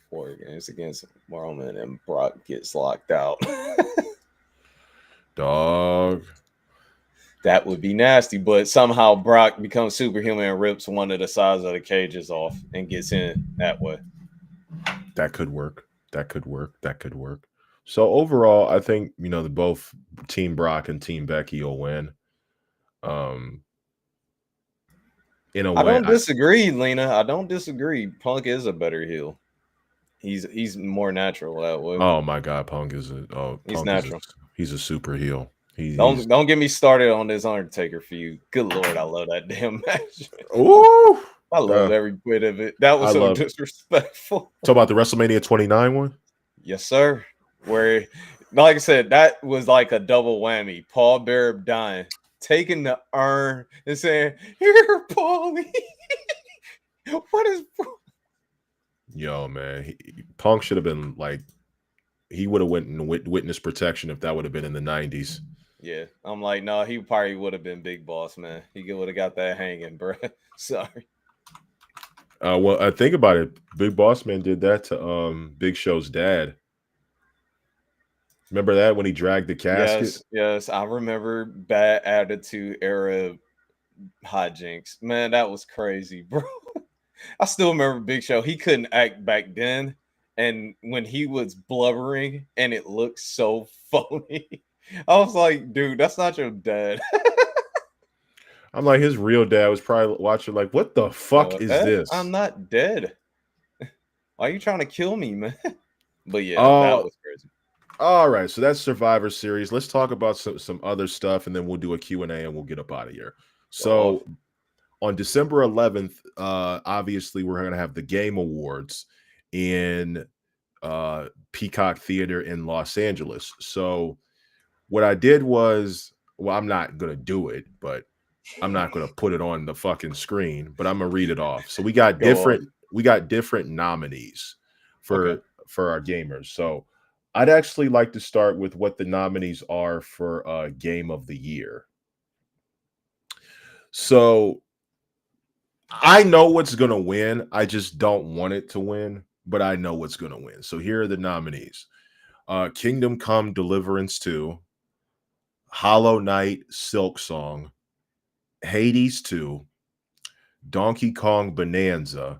B: War Games against Roman and Brock gets locked out.
A: Dog.
B: That would be nasty, but somehow Brock becomes superhuman and rips one of the sides of the cages off and gets in that way.
A: That could work. So overall, I think both Team Brock and Team Becky will win. In a way,
B: I don't disagree, Lena. I don't disagree. Punk is a better heel. He's more natural that way.
A: Oh my God, Punk is
B: he's natural.
A: He's a super heel.
B: Don't get me started on this Undertaker feud. Good Lord, I love that damn match.
A: Ooh,
B: I love every bit of it. That was
A: I
B: so
A: love.
B: disrespectful.
A: Talk about the WrestleMania 29 one.
B: Yes, sir. Where, like I said, that was like a double whammy. Paul Bearer dying, taking the urn and saying, "Here, Paulie." What is?
A: Yo, man, Punk should have been like, he would have went in witness protection if that would have been in the 90s.
B: Yeah, I'm like, no, he probably would have been Big Boss, man. He would have got that hanging, bro. Sorry.
A: Well, I think about it. Big Boss Man did that to Big Show's dad. Remember that when he dragged the casket?
B: Yes, I remember Bad Attitude era hijinks. Man, that was crazy, bro. I still remember Big Show. He couldn't act back then, and when he was blubbering, and it looked so phony. I was like, dude, that's not your dad.
A: I'm like, his real dad was probably watching, like, what the fuck is this?
B: I'm not dead. Why are you trying to kill me, man? But yeah, that was crazy.
A: All right, so that's Survivor Series. Let's talk about some other stuff, and then we'll do a Q&A, and we'll get up out of here. So on December 11th, obviously, we're going to have the Game Awards in Peacock Theater in Los Angeles. So what I did was, well, I'm not going to do it, but I'm not going to put it on the fucking screen, but I'm going to read it off. So we got different nominees for our gamers. So I'd actually like to start with what the nominees are for Game of the Year. So I know what's going to win. I just don't want it to win, but I know what's going to win. So here are the nominees. Kingdom Come Deliverance 2, Hollow Knight Silk Song, Hades 2, Donkey Kong Bonanza,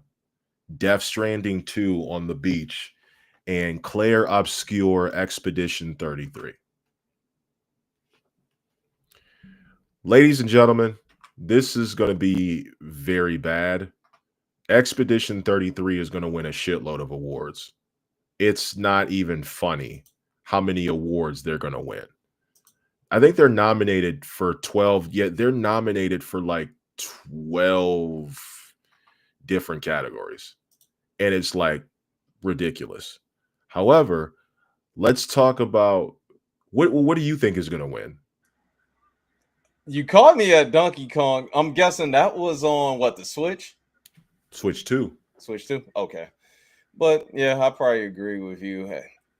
A: Death Stranding 2 on the Beach, and Claire Obscure Expedition 33. Ladies and gentlemen, this is going to be very bad. Expedition 33 is going to win a shitload of awards. It's not even funny how many awards they're going to win. I think they're nominated for 12. Yeah, they're nominated for like 12 different categories. And it's like ridiculous. However, let's talk about what do you think is going to win?
B: You caught me at Donkey Kong. I'm guessing that was on what, the Switch?
A: Switch 2.
B: Switch 2? Okay. But yeah, I probably agree with you.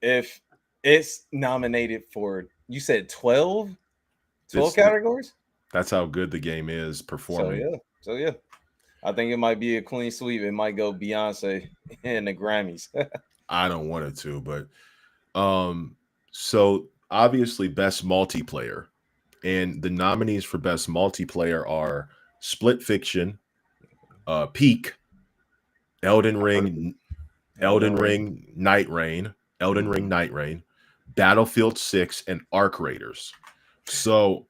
B: If it's nominated for, you said 12 categories?
A: That's how good the game is performing.
B: So yeah. I think it might be a clean sweep. It might go Beyonce in the Grammys.
A: I don't want it to, but so obviously best multiplayer. And the nominees for best multiplayer are Split Fiction, Peak, Elden Ring, Night Rain, Battlefield 6, and Arc Raiders. So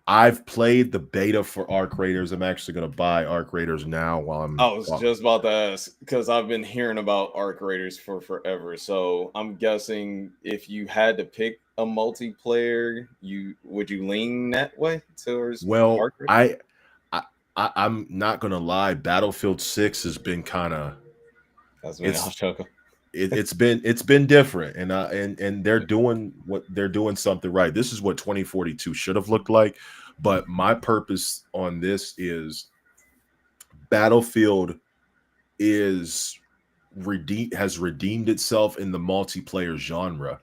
A: I've played the beta for Arc Raiders. I'm actually going to buy Arc Raiders now
B: I was just about to ask, because I've been hearing about Arc Raiders for forever. So I'm guessing if you had to pick a multiplayer, would you lean that way towards
A: Arc Raiders? I'm not going to lie. Battlefield 6 has been kind of it's been different, and they're doing something right. This is what 2042 should have looked like. But my purpose on this is Battlefield has redeemed itself in the multiplayer genre,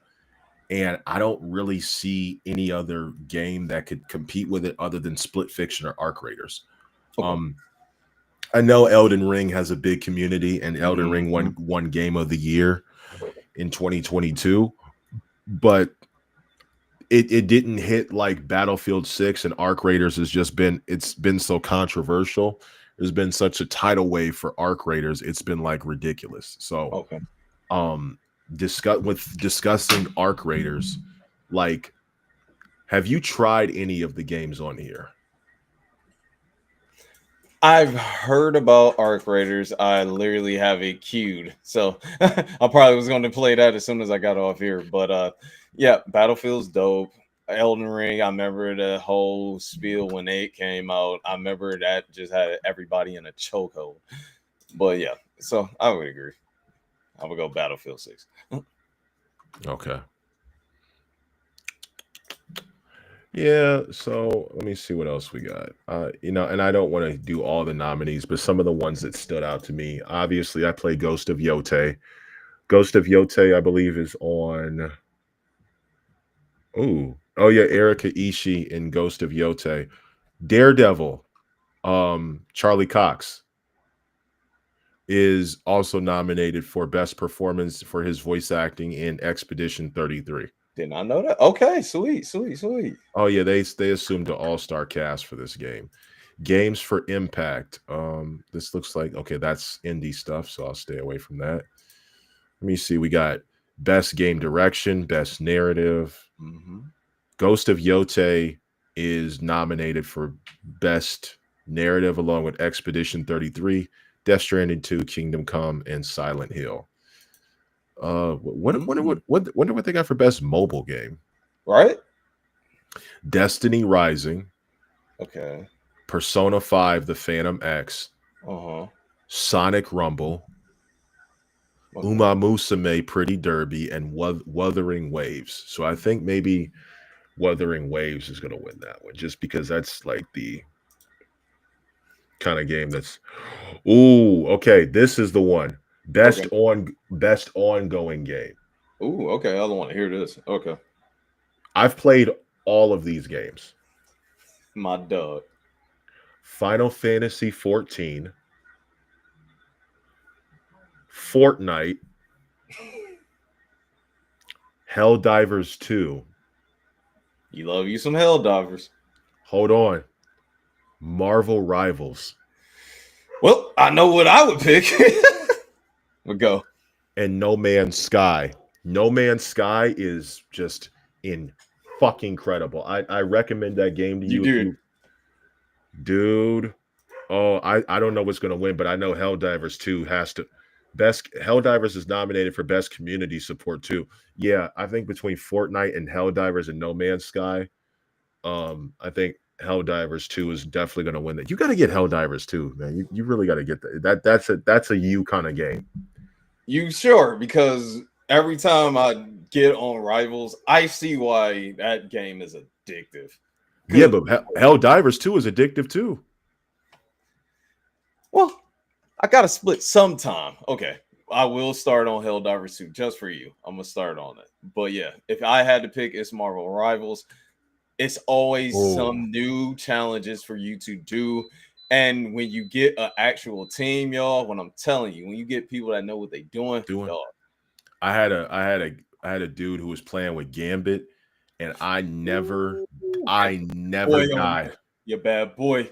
A: and I don't really see any other game that could compete with it other than Split Fiction or Arc Raiders. I know Elden Ring has a big community, and Elden Ring won Game of the Year in 2022, but it didn't hit like Battlefield 6, and Arc Raiders it's been so controversial. There's been such a tidal wave for Arc Raiders. It's been like ridiculous. So discussing Arc Raiders, like, have you tried any of the games on here?
B: I've heard about Arc Raiders. I literally have it queued, so I probably was going to play that as soon as I got off here. But yeah, Battlefield's dope. Elden Ring. I remember the whole spiel when it came out. I remember that just had everybody in a chokehold. But yeah, so I would agree. I would go Battlefield 6.
A: Okay. Yeah, so let me see what else we got. And I don't want to do all the nominees, but some of the ones that stood out to me. Obviously, I play Ghost of Yote. Ghost of Yote, I believe, is on. Oh yeah, Erika Ishii in Ghost of Yote. Daredevil, Charlie Cox is also nominated for best performance for his voice acting in Expedition 33.
B: Did not know that. Okay, sweet.
A: Oh yeah, they assumed an all-star cast for this game. Games for Impact. This looks like okay, that's indie stuff, so I'll stay away from that. Let me see. We got best game direction, best narrative.
B: Mm-hmm.
A: Ghost of Yote is nominated for best narrative along with Expedition 33, Death Stranding 2, Kingdom Come, and Silent Hill. Wonder what they got for best mobile game.
B: Right?
A: Destiny Rising,
B: Okay.
A: Persona 5, The Phantom X,
B: Uh-huh.
A: Sonic Rumble,
B: Okay.
A: Uma Musume Pretty Derby, and Wuthering Waves. So I think maybe Wuthering Waves is going to win that one just because that's like the kind of game that's okay, this is the one. Best ongoing game.
B: Ooh, okay. I don't want to hear this. Okay.
A: I've played all of these games.
B: My dog.
A: Final Fantasy 14, Fortnite, Helldivers 2.
B: You love you some Helldivers.
A: Hold on. Marvel Rivals.
B: Well, I know what I would pick. We'll go.
A: And No Man's Sky. No Man's Sky is just in fucking incredible. I recommend that game to you.
B: Dude.
A: Dude. Oh, I don't know what's gonna win, but I know Helldivers 2 has to Helldivers is nominated for best community support too. Yeah, I think between Fortnite and Helldivers and No Man's Sky, I think Helldivers 2 is definitely gonna win that. You gotta get Helldivers 2, man. You really gotta get that. That's a you kind of game.
B: You sure? Because every time I get on Rivals, I see why that game is addictive.
A: Yeah, but Helldivers 2 is addictive too.
B: Well, I gotta split sometime. Okay, I will start on Helldivers 2 just for you. I'm gonna start on it. But yeah, if I had to pick, it's Marvel Rivals. It's always some new challenges for you to do. And when you get an actual team, y'all, when I'm telling you, when you get people that know what they're doing. Y'all.
A: I had a dude who was playing with Gambit, and I never died.
B: You bad boy.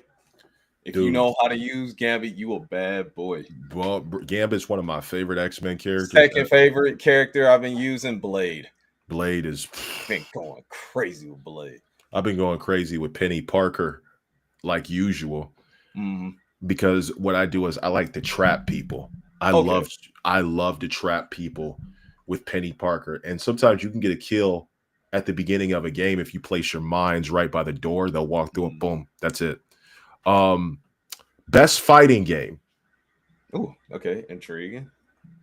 B: If
A: Dude,
B: you know how to use Gambit, you a bad boy.
A: Well, Gambit's one of my favorite X-Men characters.
B: Second favorite character I've been using, Blade.
A: Blade is
B: been going crazy with Blade.
A: I've been going crazy with Penny Parker, like usual.
B: Mm-hmm.
A: Because what I do is I like to trap people. I love to trap people with Penny Parker. And sometimes you can get a kill at the beginning of a game if you place your mines right by the door. They'll walk through it. Boom. That's it. Best fighting game.
B: Oh, okay. Intriguing.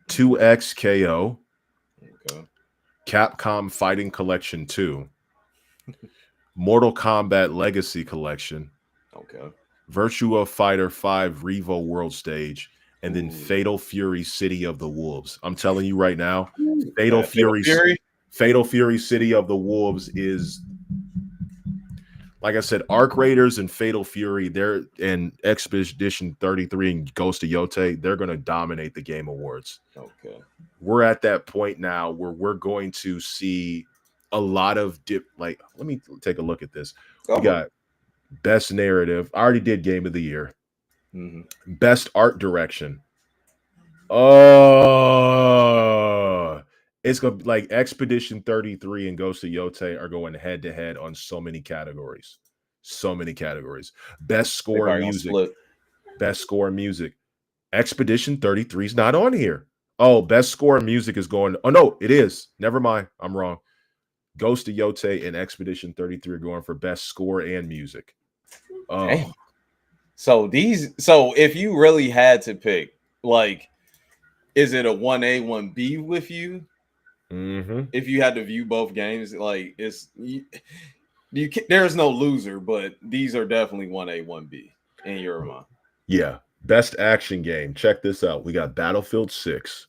A: 2XKO.
B: Okay.
A: Capcom Fighting Collection 2. Mortal Kombat Legacy Collection.
B: Okay.
A: Virtua Fighter 5 Revo World Stage. And then Fatal Fury City of the Wolves. I'm telling you right now, Fatal Fury City of the Wolves is, like I said, Arc Raiders and Fatal Fury, they're in Expedition 33 and Ghost of Yote, they're going to dominate the Game Awards.
B: Okay.
A: We're at that point now where we're going to see a lot of let me take a look at this. We got Best Narrative. I already did Game of the Year.
B: Mm-hmm.
A: Best Art Direction. It's going to like Expedition 33 and Ghost of Yote are going head to head on so many categories. Best Score Music. Best Score Music. Expedition 33 is not on here. Oh, Best Score Music is going. Oh, no, it is. Never mind. I'm wrong. Ghost of Yote and Expedition 33 are going for best score and music. Oh,
B: Damn. So if you really had to pick, like, is it a 1A, 1B with you? If you had to view both games, like there's no loser, but these are definitely 1A, 1B in your mind.
A: yeah. Best action game. Check this out. We got Battlefield 6,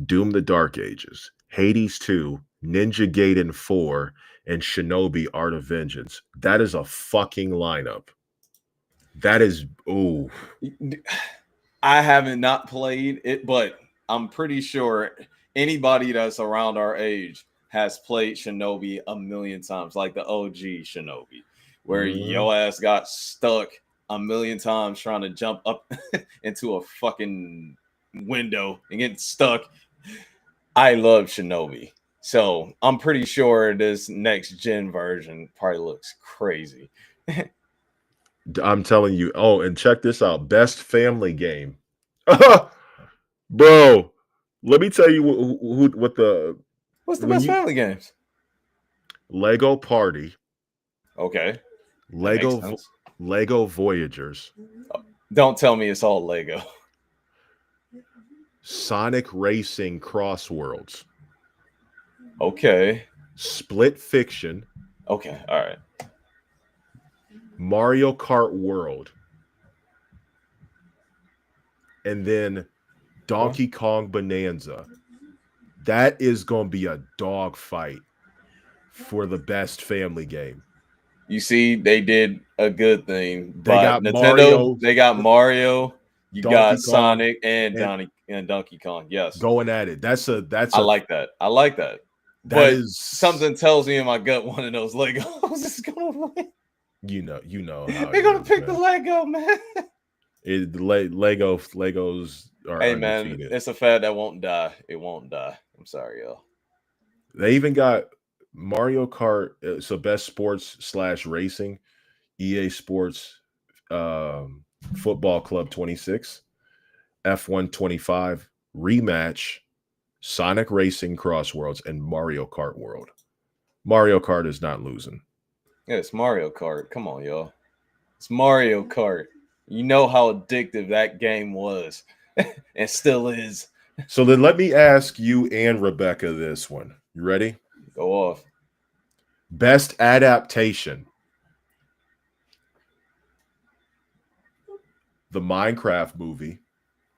A: Doom the Dark Ages, Hades 2, Ninja Gaiden 4, and Shinobi Art of Vengeance. That is a fucking lineup. That is, ooh.
B: I haven't not played it, but I'm pretty sure anybody that's around our age has played Shinobi a million times, like the OG Shinobi, where your ass got stuck a million times trying to jump up into a fucking window and get stuck. I love Shinobi. So I'm pretty sure this next gen version probably looks crazy.
A: I'm telling you. Oh, and check this out. Best family game. Bro, let me tell you what the
B: What's the best family games?
A: Lego Party.
B: Okay.
A: Lego Voyagers.
B: Don't tell me it's all Lego.
A: Sonic Racing Crossworlds.
B: Okay.
A: Split Fiction.
B: Okay. All right.
A: Mario Kart World. And then Donkey Kong Bonanza. That is going to be a dog fight for the best family game.
B: You see, they did a good thing.
A: They got
B: Nintendo,
A: Mario.
B: they got Mario. You
A: Donkey
B: got
A: Kong,
B: Sonic and Donkey Kong. Yes,
A: going at it.
B: I like that. I like that. But something tells me in my gut one of those Legos is gonna win.
A: You know
B: they're gonna pick the Lego, man.
A: Legos are
B: hey
A: undefeated.
B: Man, it's a fad that won't die. It won't die. I'm sorry, y'all.
A: They even got Mario Kart, so best sports / racing, EA Sports Football Club 26, F1 25, Rematch, Sonic Racing Crossworlds, and Mario Kart World. Mario Kart is not losing.
B: Yeah, it's Mario Kart. Come on, y'all. It's Mario Kart. You know how addictive that game was and still is.
A: So then let me ask you and Rebecca this one. You ready?
B: Go off.
A: Best adaptation. The Minecraft movie.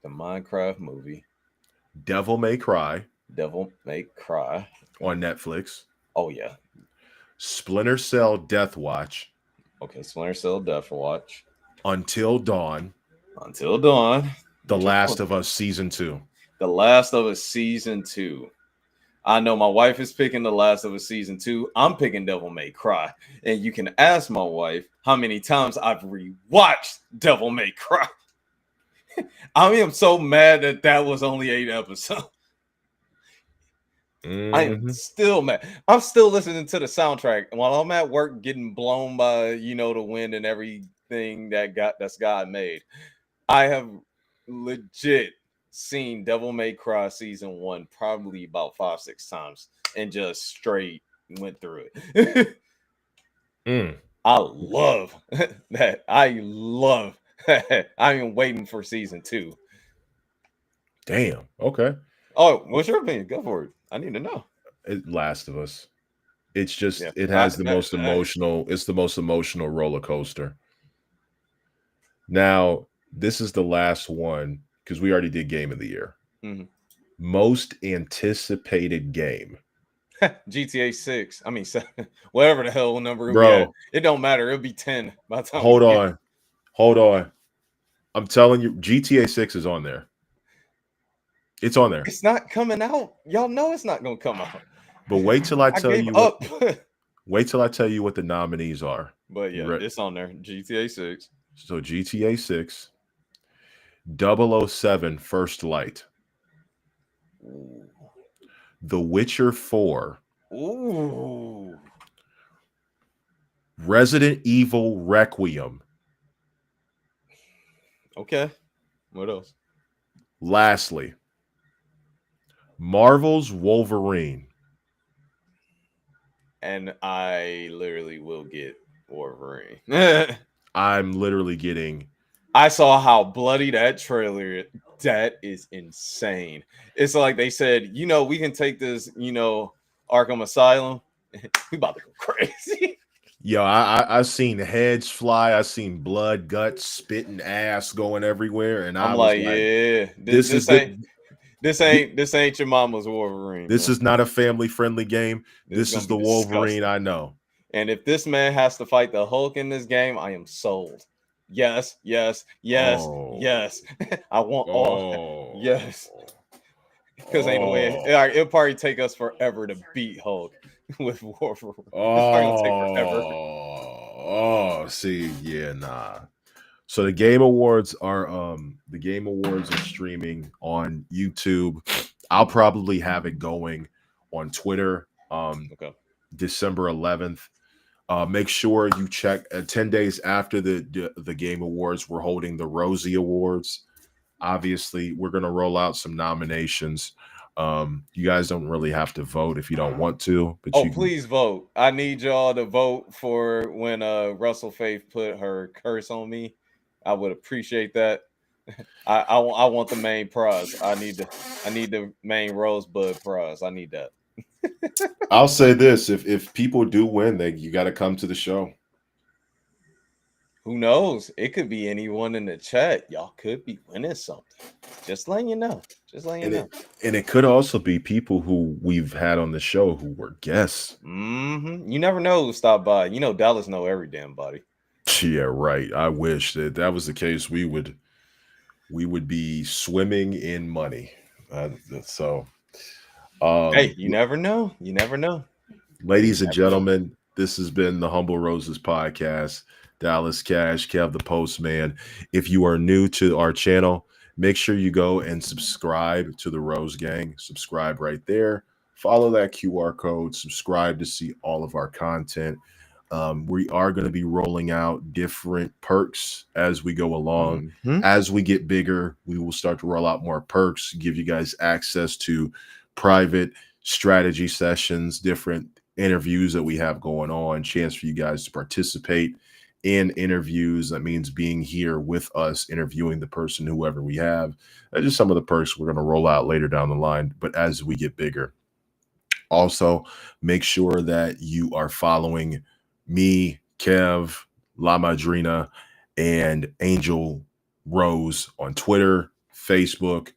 B: The Minecraft movie.
A: Devil May Cry.
B: Devil May Cry.
A: On Netflix.
B: Oh, yeah.
A: Splinter Cell Death Watch.
B: Okay, Splinter Cell Death Watch.
A: Until Dawn.
B: Until Dawn.
A: The Last of Us Season 2.
B: The Last of Us Season 2. I know my wife is picking The Last of Us Season 2. I'm picking Devil May Cry. And you can ask my wife how many times I've rewatched Devil May Cry. I am so mad that was only 8 episodes. I am still mad. I'm still listening to the soundtrack. And while I'm at work getting blown by, the wind and everything that's God made, I have legit seen Devil May Cry Season 1 probably about 5-6 times and just straight went through it. I love that. I love that. I am waiting for Season 2.
A: Damn. Okay.
B: Oh, what's your opinion? Go for it. I need to know.
A: Last of Us. It's just it has the most emotional. It's the most emotional roller coaster. Now, this is the last one because we already did Game of the Year. Most anticipated game.
B: GTA 6. I mean, whatever the hell number it
A: Bro,
B: it don't matter. It'll be 10 by the time.
A: Hold on. I'm telling you, GTA 6 is on there. It's on there.
B: It's not coming out. Y'all know it's not gonna come out.
A: But wait till I tell you. Wait till I tell you what the nominees are.
B: But yeah, it's on there. GTA 6.
A: So GTA 6, 007 First Light,
B: Ooh.
A: The Witcher 4,
B: Ooh.
A: Resident Evil Requiem.
B: Okay. What else?
A: Lastly, Marvel's Wolverine.
B: and I literally will get Wolverine.
A: I'm literally getting.
B: I saw how bloody that trailer. That is insane. It's like they said, we can take this, Arkham Asylum. We about to go crazy.
A: Yo, I seen heads fly. I seen blood, guts, spitting ass going everywhere, and I
B: I'm
A: was
B: like,
A: like,
B: yeah,
A: "This is
B: this ain't your mama's Wolverine.
A: this
B: Man.
A: is not a family friendly game.
B: This is
A: This
B: gonna
A: is
B: be
A: the Wolverine
B: disgusting.
A: I know."
B: And if this man has to fight the Hulk in this game, I am sold. Yes, yes, yes,
A: Oh,
B: yes. I want all.
A: oh,
B: Yes, because ain't no way.
A: oh,
B: It'll probably take us forever to beat Hulk with Wolverine. It's probably gonna take forever.
A: oh. See, yeah, nah. So the Game Awards are streaming on YouTube. I'll probably have it going on Twitter
B: Okay.
A: December 11th. Make sure you check 10 days after the Game Awards, we're holding the Rosie Awards. Obviously, we're going to roll out some nominations. You guys don't really have to vote if you don't want to, but
B: Oh,
A: you can.
B: please vote. I need y'all to vote for when Russell Faith put her curse on me. I would appreciate that. I want the main prize. I need the main Rosebud prize. I need that.
A: I'll say this: if people do win, you got to come to the show.
B: Who knows? It could be anyone in the chat. Y'all could be winning something. Just letting you know. Just letting you know.
A: And it could also be people who we've had on the show who were guests.
B: You never know who stopped by. Dallas know every damn body.
A: Yeah, right. I wish that was the case. We would be swimming in money. So,
B: Hey, you never know. You never know.
A: ladies and gentlemen, this has been the Humble Roses podcast. Dallas Cash, Kev the Postman. If you are new to our channel, make sure you go and subscribe to the Rose Gang. Subscribe right there. Follow that QR code. Subscribe to see all of our content. We are going to be rolling out different perks as we go along. As we get bigger, we will start to roll out more perks, give you guys access to private strategy sessions, different interviews that we have going on, chance for you guys to participate in interviews. That means being here with us, interviewing the person, whoever we have. That's just some of the perks we're going to roll out later down the line, but as we get bigger. Also, make sure that you are following me, Kev, La Madrina, and Angel Rose on Twitter, Facebook,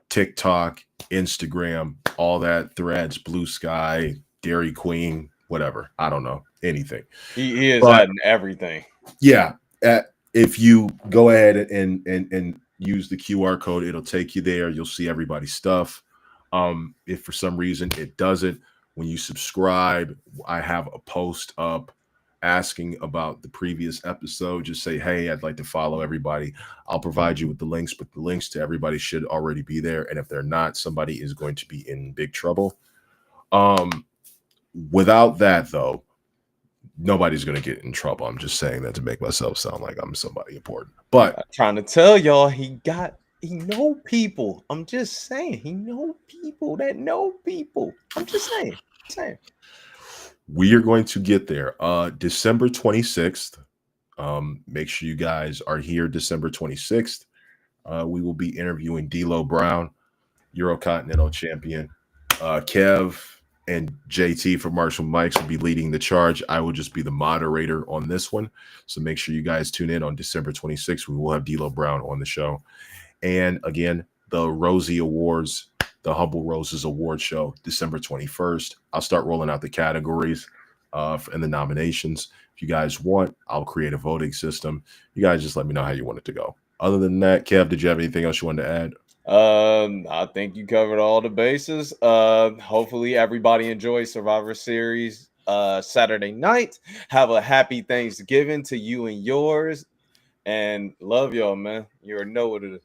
A: TikTok, Instagram, all that, Threads, Blue Sky, Dairy Queen, whatever. I don't know, anything.
B: He is adding everything.
A: Yeah. If you go ahead and use the QR code, it'll take you there. You'll see everybody's stuff. If for some reason it doesn't, when you subscribe, I have a post up asking about the previous episode. Just say, hey, I'd like to follow everybody. I'll provide you with the links, but the links to everybody should already be there. And if they're not, somebody is going to be in big trouble. Without that, though, nobody's going to get in trouble. I'm just saying that to make myself sound like I'm somebody important. But
B: I'm trying to tell y'all, he know people. I'm just saying, he know people that know people. I'm just saying.
A: We are going to get there. December 26th. Make sure you guys are here December 26th. We will be interviewing D'Lo Brown, Eurocontinental champion. Kev and JT from Marshall Mikes will be leading the charge. I will just be the moderator on this one. So make sure you guys tune in on December 26th. We will have D'Lo Brown on the show. And again, the Rosie Awards, the Humble Roses Award Show, December 21st. I'll start rolling out the categories and the nominations. If you guys want, I'll create a voting system. You guys just let me know how you want it to go. Other than that, Kev, did you have anything else you wanted to add?
B: I think you covered all the bases. Hopefully everybody enjoys Survivor Series Saturday night. Have a happy Thanksgiving to you and yours. And love y'all, man. You already know what it is.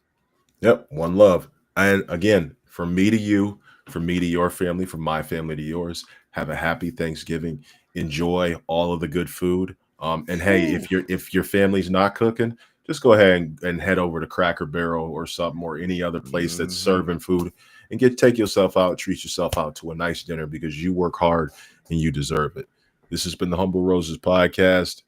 A: Yep, one love. And again, from me to you, from me to your family, from my family to yours, have a happy Thanksgiving. Enjoy all of the good food. And hey, if your family's not cooking, just go ahead and head over to Cracker Barrel or something, or any other place that's serving food, and take yourself out, treat yourself out to a nice dinner, because you work hard and you deserve it. This has been the Humble Roses podcast.